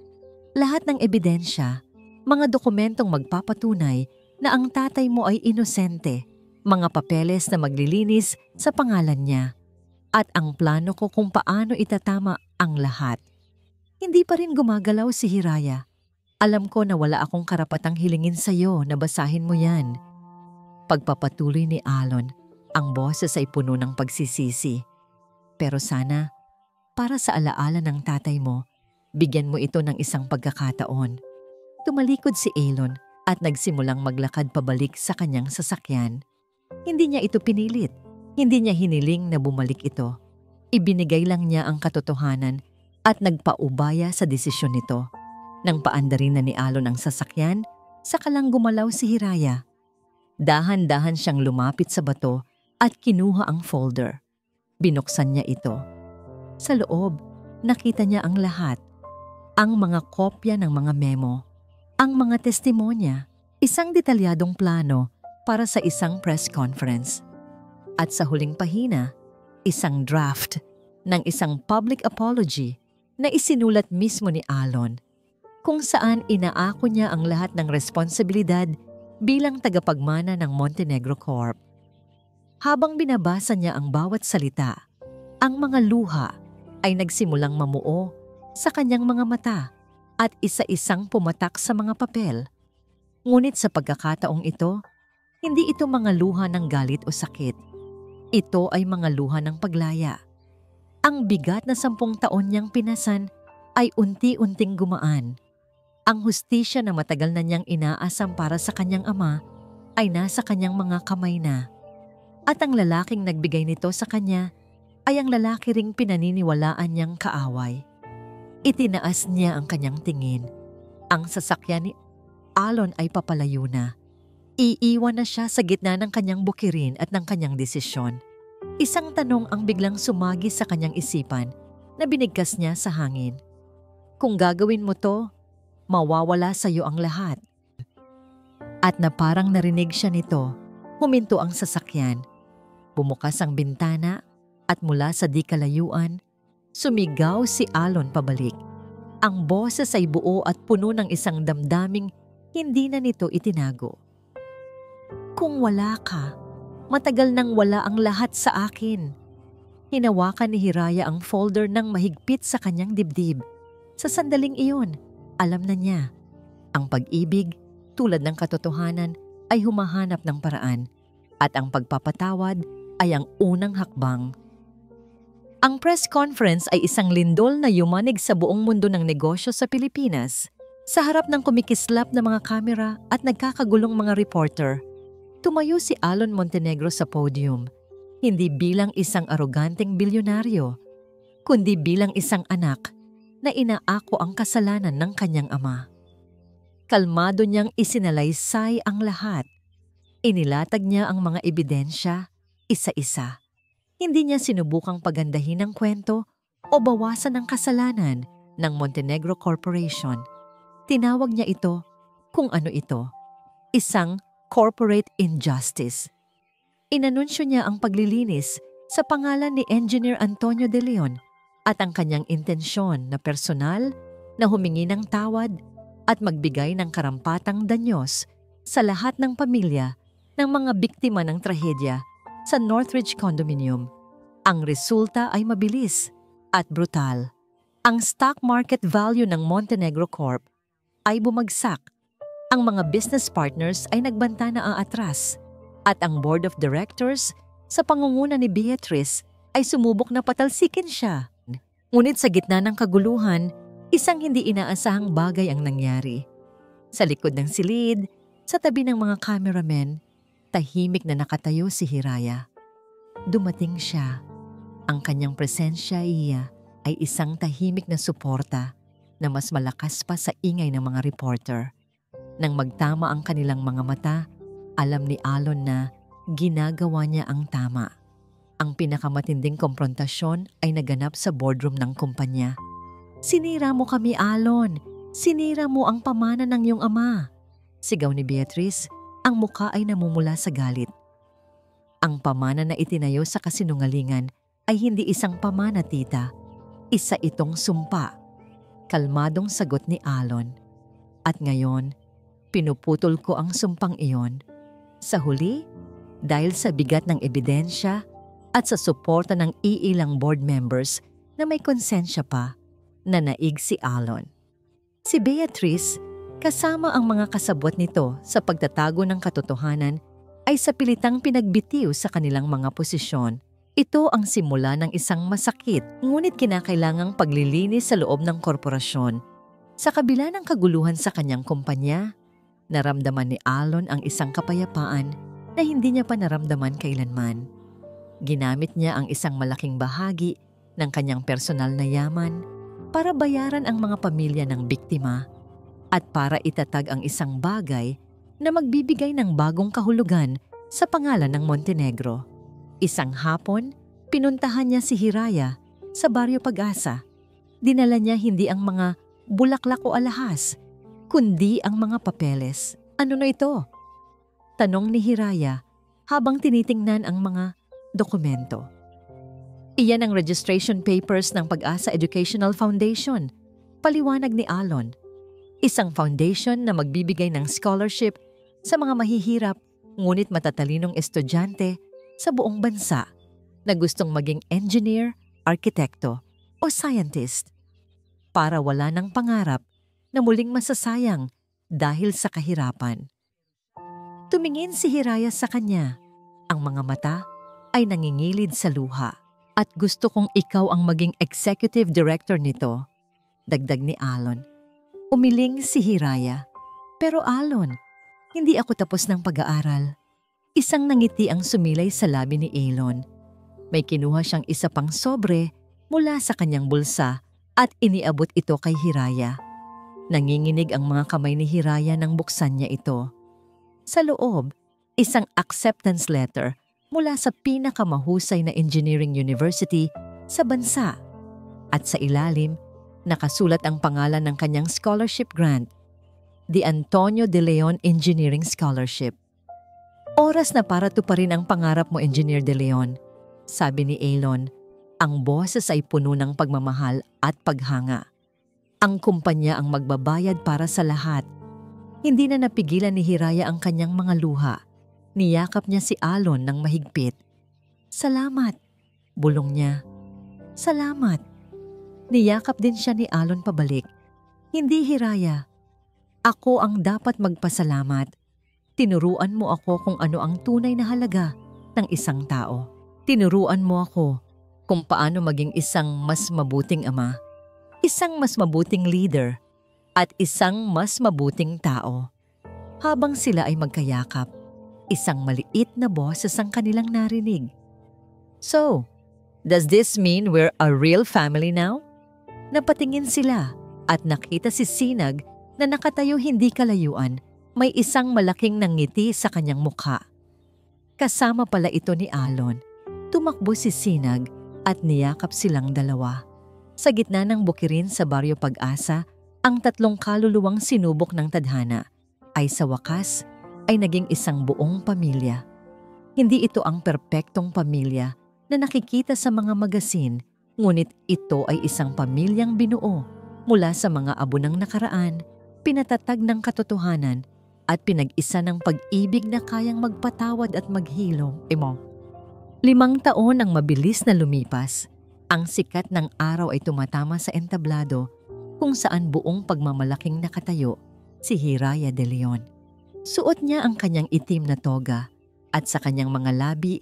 "Lahat ng ebidensya, mga dokumentong magpapatunay na ang tatay mo ay inosente, mga papeles na maglilinis sa pangalan niya, at ang plano ko kung paano itatama ang lahat." Hindi pa rin gumagalaw si Hiraya. "Alam ko na wala akong karapatang hilingin sa iyo na basahin mo yan." Pagpapatuloy ni Alon, ang boses ay puno ng pagsisisi. "Pero sana, para sa alaala ng tatay mo, bigyan mo ito ng isang pagkakataon." Tumalikod si Alon at nagsimulang maglakad pabalik sa kanyang sasakyan. Hindi niya ito pinilit. Hindi niya hiniling na bumalik ito. Ibinigay lang niya ang katotohanan at nagpaubaya sa desisyon nito. Nang paandarin na ni Alon ang sasakyan, saka lang gumalaw si Hiraya. Dahan-dahan siyang lumapit sa bato at kinuha ang folder. Binuksan niya ito. Sa loob, nakita niya ang lahat. Ang mga kopya ng mga memo, ang mga testimonya, Isang detalyadong plano para sa isang press conference. At sa huling pahina, isang draft ng isang public apology na isinulat mismo ni Alon, kung saan inaako niya ang lahat ng responsibilidad bilang tagapagmana ng Montenegro Corp. Habang binabasa niya ang bawat salita, ang mga luha ay nagsimulang mamuo sa kanyang mga mata at isa-isang pumatak sa mga papel. Ngunit sa pagkakataong ito, hindi ito mga luha ng galit o sakit. Ito ay mga luha ng paglaya. Ang bigat na 10 taon niyang pinasan ay unti-unting gumaan. Ang hustisya na matagal na niyang inaasam para sa kanyang ama ay nasa kanyang mga kamay na. At ang lalaking nagbigay nito sa kanya ay ang lalaki ring pinaniniwalaan niyang kaaway. Itinaas niya ang kanyang tingin. Ang sasakyan ni Alon ay papalayo na. Iiwan na siya sa gitna ng kanyang bukirin at ng kanyang desisyon. Isang tanong ang biglang sumagi sa kanyang isipan na binigkas niya sa hangin. Kung gagawin mo to, mawawala sa iyo ang lahat. At na parang narinig siya nito, huminto ang sasakyan. Bumukas ang bintana at mula sa di kalayuan, sumigaw si Alon pabalik. Ang boses ay buo at puno ng isang damdaming hindi na nito itinago. Kung wala ka, matagal nang wala ang lahat sa akin. Hinawakan ni Hiraya ang folder ng mahigpit sa kanyang dibdib. Sa sandaling iyon, alam na niya. Ang pag-ibig, tulad ng katotohanan, ay humahanap ng paraan. At ang pagpapatawad ay ang unang hakbang. Ang press conference ay isang lindol na yumanig sa buong mundo ng negosyo sa Pilipinas. Sa harap ng kumikislap na mga kamera at nagkakagulong mga reporter, tumayo si Alon Montenegro sa podium, hindi bilang isang aroganteng bilyonaryo, kundi bilang isang anak na inaako ang kasalanan ng kanyang ama. Kalmado niyang isinalaysay ang lahat. Inilatag niya ang mga ebidensya, isa-isa. Hindi niya sinubukang pagandahin ang kwento o bawasan ang kasalanan ng Montenegro Corporation. Tinawag niya ito kung ano ito, isang corporate injustice. Inanunsyo niya ang paglilinis sa pangalan ni Engineer Antonio De Leon at ang kanyang intensyon na personal na humingi ng tawad at magbigay ng karampatang danyos sa lahat ng pamilya ng mga biktima ng trahedya sa Northridge Condominium. Ang resulta ay mabilis at brutal. Ang stock market value ng Montenegro Corp ay bumagsak. Ang mga business partners ay nagbanta na aatras at ang board of directors sa pangunguna ni Beatrice ay sumubok na patalsikin siya. Ngunit sa gitna ng kaguluhan, isang hindi inaasahang bagay ang nangyari. Sa likod ng silid, sa tabi ng mga cameramen, tahimik na nakatayo si Hiraya. Dumating siya. Ang kanyang presensya ay isang tahimik na suporta na mas malakas pa sa ingay ng mga reporter. Nang magtama ang kanilang mga mata, alam ni Alon na ginagawa niya ang tama. Ang pinakamatinding komprontasyon ay naganap sa boardroom ng kumpanya. "Sinira mo kami, Alon! Sinira mo ang pamana ng iyong ama!" Sigaw ni Beatrice, ang muka ay namumula sa galit. Ang pamana na itinayo sa kasinungalingan ay hindi isang pamana, tita. Isa itong sumpa. Kalmadong sagot ni Alon. At ngayon, pinuputol ko ang sumpang iyon. Sa huli, dahil sa bigat ng ebidensya at sa suporta ng iilang board members na may konsensya pa, nanaig si Alon. Si Beatrice, kasama ang mga kasabwat nito sa pagtatago ng katotohanan, ay sa pilitang pinagbitiw sa kanilang mga posisyon. Ito ang simula ng isang masakit ngunit kinakailangang paglilinis sa loob ng korporasyon. Sa kabila ng kaguluhan sa kanyang kumpanya, naramdaman ni Alon ang isang kapayapaan na hindi niya pa naramdaman kailanman. Ginamit niya ang isang malaking bahagi ng kanyang personal na yaman para bayaran ang mga pamilya ng biktima at para itatag ang isang bagay na magbibigay ng bagong kahulugan sa pangalan ng Montenegro. Isang hapon, pinuntahan niya si Hiraya sa Barrio Pag-asa. Dinala niya hindi ang mga bulaklak o alahas, kundi ang mga papeles. Ano na ito? Tanong ni Hiraya habang tinitingnan ang mga dokumento. Iyan ang registration papers ng Pag-asa Educational Foundation, paliwanag ni Alon. Isang foundation na magbibigay ng scholarship sa mga mahihirap ngunit matatalinong estudyante sa buong bansa na gustong maging engineer, arkitekto o scientist para wala ng pangarap na muling masasayang dahil sa kahirapan. Tumingin si Hiraya sa kanya. Ang mga mata ay nangingilid sa luha. At gusto kong ikaw ang maging executive director nito, dagdag ni Alon. Umiling si Hiraya. Pero Alon, hindi ako tapos ng pag-aaral. Isang nangiti ang sumilay sa labi ni Alon. May kinuha siyang isa pang sobre mula sa kanyang bulsa at iniabot ito kay Hiraya. Nanginginig ang mga kamay ni Hiraya nang buksan niya ito. Sa loob, isang acceptance letter mula sa pinakamahusay na engineering university sa bansa. At sa ilalim, nakasulat ang pangalan ng kanyang scholarship grant, the Antonio de Leon Engineering Scholarship. Oras na para tuparin ang pangarap mo, Engineer de Leon, sabi ni Alon. Ang boses ay puno ng pagmamahal at paghanga. Ang kumpanya ang magbabayad para sa lahat. Hindi na napigilan ni Hiraya ang kanyang mga luha. Niyakap niya si Alon ng mahigpit. Salamat, bulong niya. Salamat. Niyakap din siya ni Alon pabalik. Hindi, Hiraya. Ako ang dapat magpasalamat. Tinuruan mo ako kung ano ang tunay na halaga ng isang tao. Tinuruan mo ako kung paano maging isang mas mabuting ama, isang mas mabuting leader, at isang mas mabuting tao. Habang sila ay magkayakap, isang maliit na boses ang kanilang narinig. So, does this mean we're a real family now? Napatingin sila at nakita si Sinag na nakatayo hindi kalayuan, may isang malaking nangiti sa kanyang mukha. Kasama pala ito ni Alon. Tumakbo si Sinag at niyakap silang dalawa. Sa gitna ng bukirin sa Baryo Pag-asa, ang tatlong kaluluwang sinubok ng tadhana ay sa wakas ay naging isang buong pamilya. Hindi ito ang perpektong pamilya na nakikita sa mga magasin, ngunit ito ay isang pamilyang binuo mula sa mga abo ng nakaraan, pinatatag ng katotohanan at pinag-isa ng pag-ibig na kayang magpatawad at maghilom. 5 taon ang mabilis na lumipas. Ang sikat ng araw ay tumatama sa entablado kung saan buong pagmamalaking nakatayo si Hiraya de Leon. Suot niya ang kanyang itim na toga at sa kanyang mga labi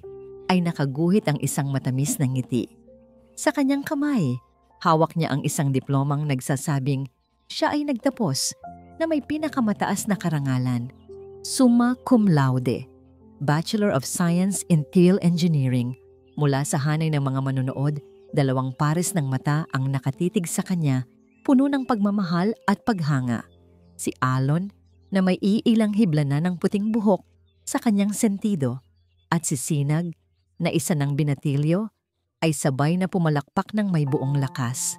ay nakaguhit ang isang matamis na ngiti. Sa kanyang kamay, hawak niya ang isang diplomang nagsasabing siya ay nagtapos na may pinakamataas na karangalan, Summa Cum Laude, Bachelor of Science in Civil Engineering. Mula sa hanay ng mga manonood, 2 pares ng mata ang nakatitig sa kanya, puno ng pagmamahal at paghanga. Si Alon, na may iilang hibla na ng puting buhok sa kanyang sentido, at si Sinag, na isa ng binatilyo, ay sabay na pumalakpak ng may buong lakas.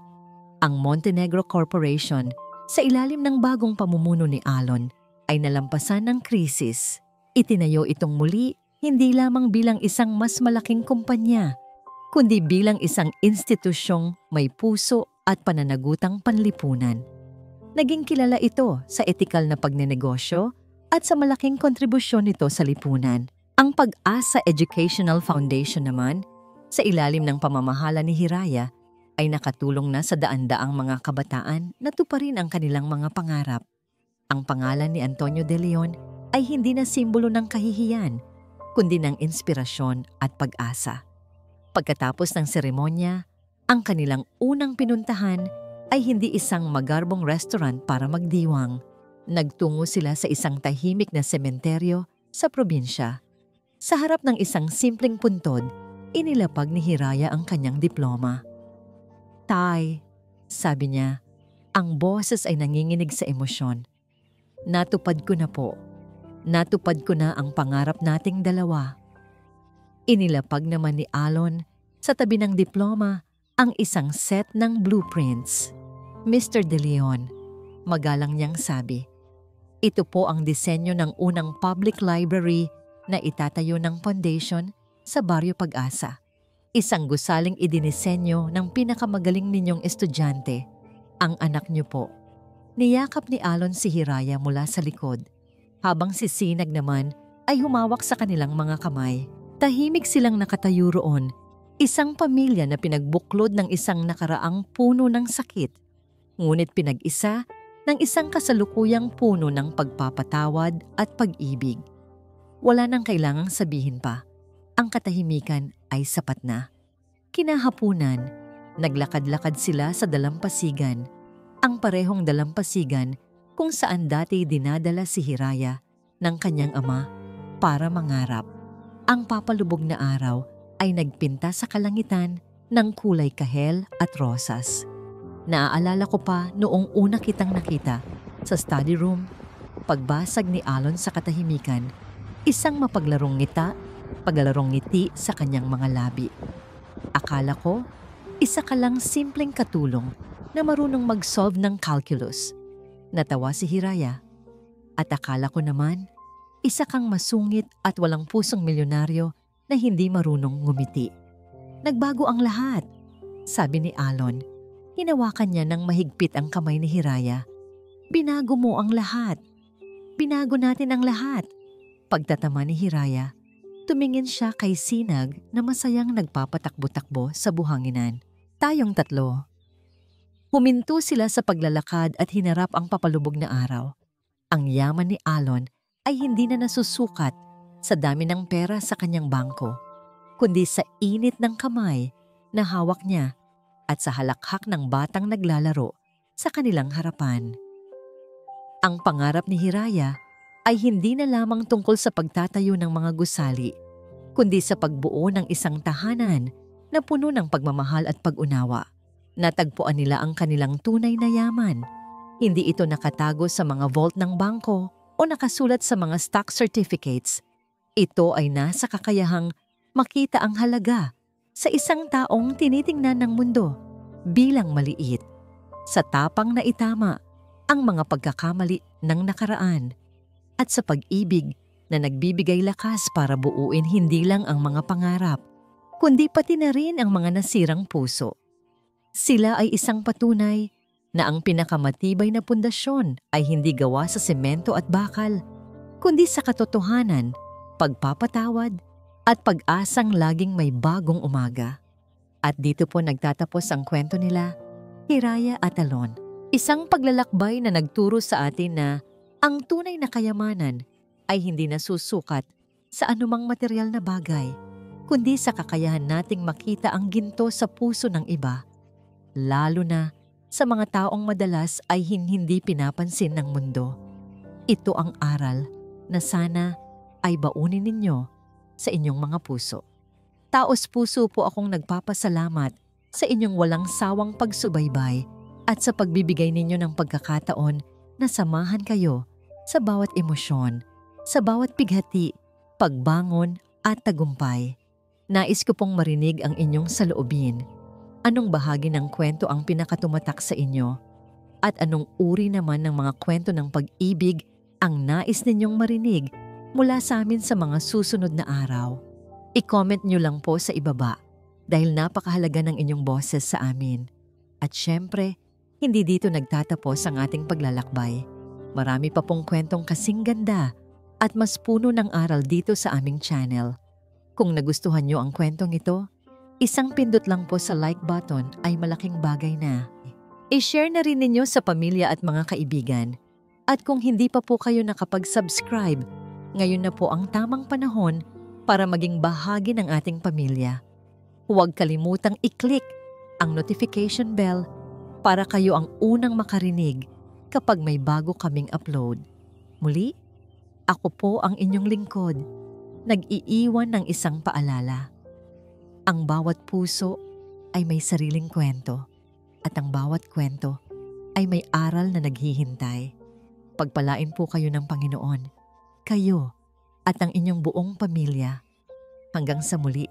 Ang Montenegro Corporation, sa ilalim ng bagong pamumuno ni Alon, ay nalampasan ng krisis. Itinayo itong muli hindi lamang bilang isang mas malaking kumpanya, kundi bilang isang institusyong may puso at pananagutang panlipunan. Naging kilala ito sa etikal na pagnenegosyo at sa malaking kontribusyon nito sa lipunan. Ang Pag-asa Educational Foundation naman, sa ilalim ng pamamahala ni Hiraya, ay nakatulong na sa daan-daang mga kabataan na tuparin ang kanilang mga pangarap. Ang pangalan ni Antonio de Leon ay hindi na simbolo ng kahihiyan, kundi ng inspirasyon at pag-asa. Pagkatapos ng seremonya, ang kanilang unang pinuntahan ay hindi isang magarbong restaurant para magdiwang. Nagtungo sila sa isang tahimik na sementeryo sa probinsya. Sa harap ng isang simpleng puntod, inilapag ni Hiraya ang kanyang diploma. Tay, sabi niya, ang boses ay nanginginig sa emosyon. Natupad ko na po. Natupad ko na ang pangarap nating dalawa. Inilapag naman ni Alon sa tabi ng diploma ang isang set ng blueprints. Mr. De Leon, magalang niyang sabi, Ito po ang disenyo ng unang public library na itatayo ng foundation sa Baryo Pag-asa. Isang gusaling idinisenyo ng pinakamagaling ninyong estudyante, ang anak niyo po. Niyakap ni Alon si Hiraya mula sa likod, habang si Sinag naman ay humawak sa kanilang mga kamay. Tahimik silang nakatayo roon, isang pamilya na pinagbuklod ng isang nakaraang puno ng sakit, ngunit pinag-isa ng isang kasalukuyang puno ng pagpapatawad at pag-ibig. Wala nang kailangang sabihin pa. Ang katahimikan ay sapat na. Kinahapunan, naglakad-lakad sila sa dalampasigan, ang parehong dalampasigan kung saan dati dinadala si Hiraya ng kanyang ama para mangarap. Ang papalubog na araw ay nagpinta sa kalangitan ng kulay kahel at rosas. Naaalala ko pa noong una kitang nakita sa study room, pagbasag ni Alon sa katahimikan, isang mapaglarong ngiti sa kanyang mga labi. Akala ko, isa ka lang simpleng katulong na marunong mag-solve ng calculus. Natawa si Hiraya. At akala ko naman, isa kang masungit at walang pusong milyonaryo na hindi marunong ngumiti. Nagbago ang lahat, sabi ni Alon. Hinawakan niya ng mahigpit ang kamay ni Hiraya. Binago mo ang lahat. Binago natin ang lahat. Pagtatama ni Hiraya, tumingin siya kay Sinag na masayang nagpapatakbo-takbo sa buhanginan. Tayong tatlo. Huminto sila sa paglalakad at hinarap ang papalubog na araw. Ang yaman ni Alon ay hindi na nasusukat sa dami ng pera sa kanyang bangko, kundi sa init ng kamay na hawak niya at sa halakhak ng batang naglalaro sa kanilang harapan. Ang pangarap ni Hiraya ay hindi na lamang tungkol sa pagtatayo ng mga gusali, kundi sa pagbuo ng isang tahanan na puno ng pagmamahal at pag-unawa. Natagpuan nila ang kanilang tunay na yaman. Hindi ito nakatago sa mga vault ng bangko o nakasulat sa mga stock certificates. Ito ay nasa kakayahang makita ang halaga sa isang taong tinitingnan ng mundo bilang maliit, sa tapang na itama ang mga pagkakamali ng nakaraan, at sa pag-ibig na nagbibigay lakas para buuin hindi lang ang mga pangarap, kundi pati na rin ang mga nasirang puso. Sila ay isang patunay na ang pinakamatibay na pundasyon ay hindi gawa sa semento at bakal, kundi sa katotohanan, pagpapatawad, at pag-asang laging may bagong umaga. At dito po nagtatapos ang kwento nila, Hiraya at Alon. Isang paglalakbay na nagturo sa atin na ang tunay na kayamanan ay hindi nasusukat sa anumang material na bagay, kundi sa kakayahan nating makita ang ginto sa puso ng iba, lalo na sa mga taong madalas ay hindi pinapansin ng mundo. Ito ang aral na sana ay baunin ninyo sa inyong mga puso. Taos-puso po akong nagpapasalamat sa inyong walang sawang pagsubaybay at sa pagbibigay ninyo ng pagkakataon na samahan kayo sa bawat emosyon, sa bawat pighati, pagbangon at tagumpay. Nais ko pong marinig ang inyong saloobin. Anong bahagi ng kwento ang pinakatumatak sa inyo? At anong uri naman ng mga kwento ng pag-ibig ang nais ninyong marinig mula sa amin sa mga susunod na araw? I-comment nyo lang po sa ibaba dahil napakahalaga ng inyong boses sa amin. At syempre, hindi dito nagtatapos ang ating paglalakbay. Marami pa pong kwentong kasing ganda at mas puno ng aral dito sa aming channel. Kung nagustuhan nyo ang kwentong ito, isang pindot lang po sa like button ay malaking bagay na. I-share na rin ninyo sa pamilya at mga kaibigan. At kung hindi pa po kayo nakapag-subscribe, ngayon na po ang tamang panahon para maging bahagi ng ating pamilya. Huwag kalimutang i-click ang notification bell para kayo ang unang makarinig kapag may bago kaming upload. Muli, ako po ang inyong lingkod, nag-iiwan ng isang paalala. Ang bawat puso ay may sariling kwento at ang bawat kwento ay may aral na naghihintay. Pagpalain po kayo ng Panginoon, kayo at ang inyong buong pamilya. Hanggang sa muli.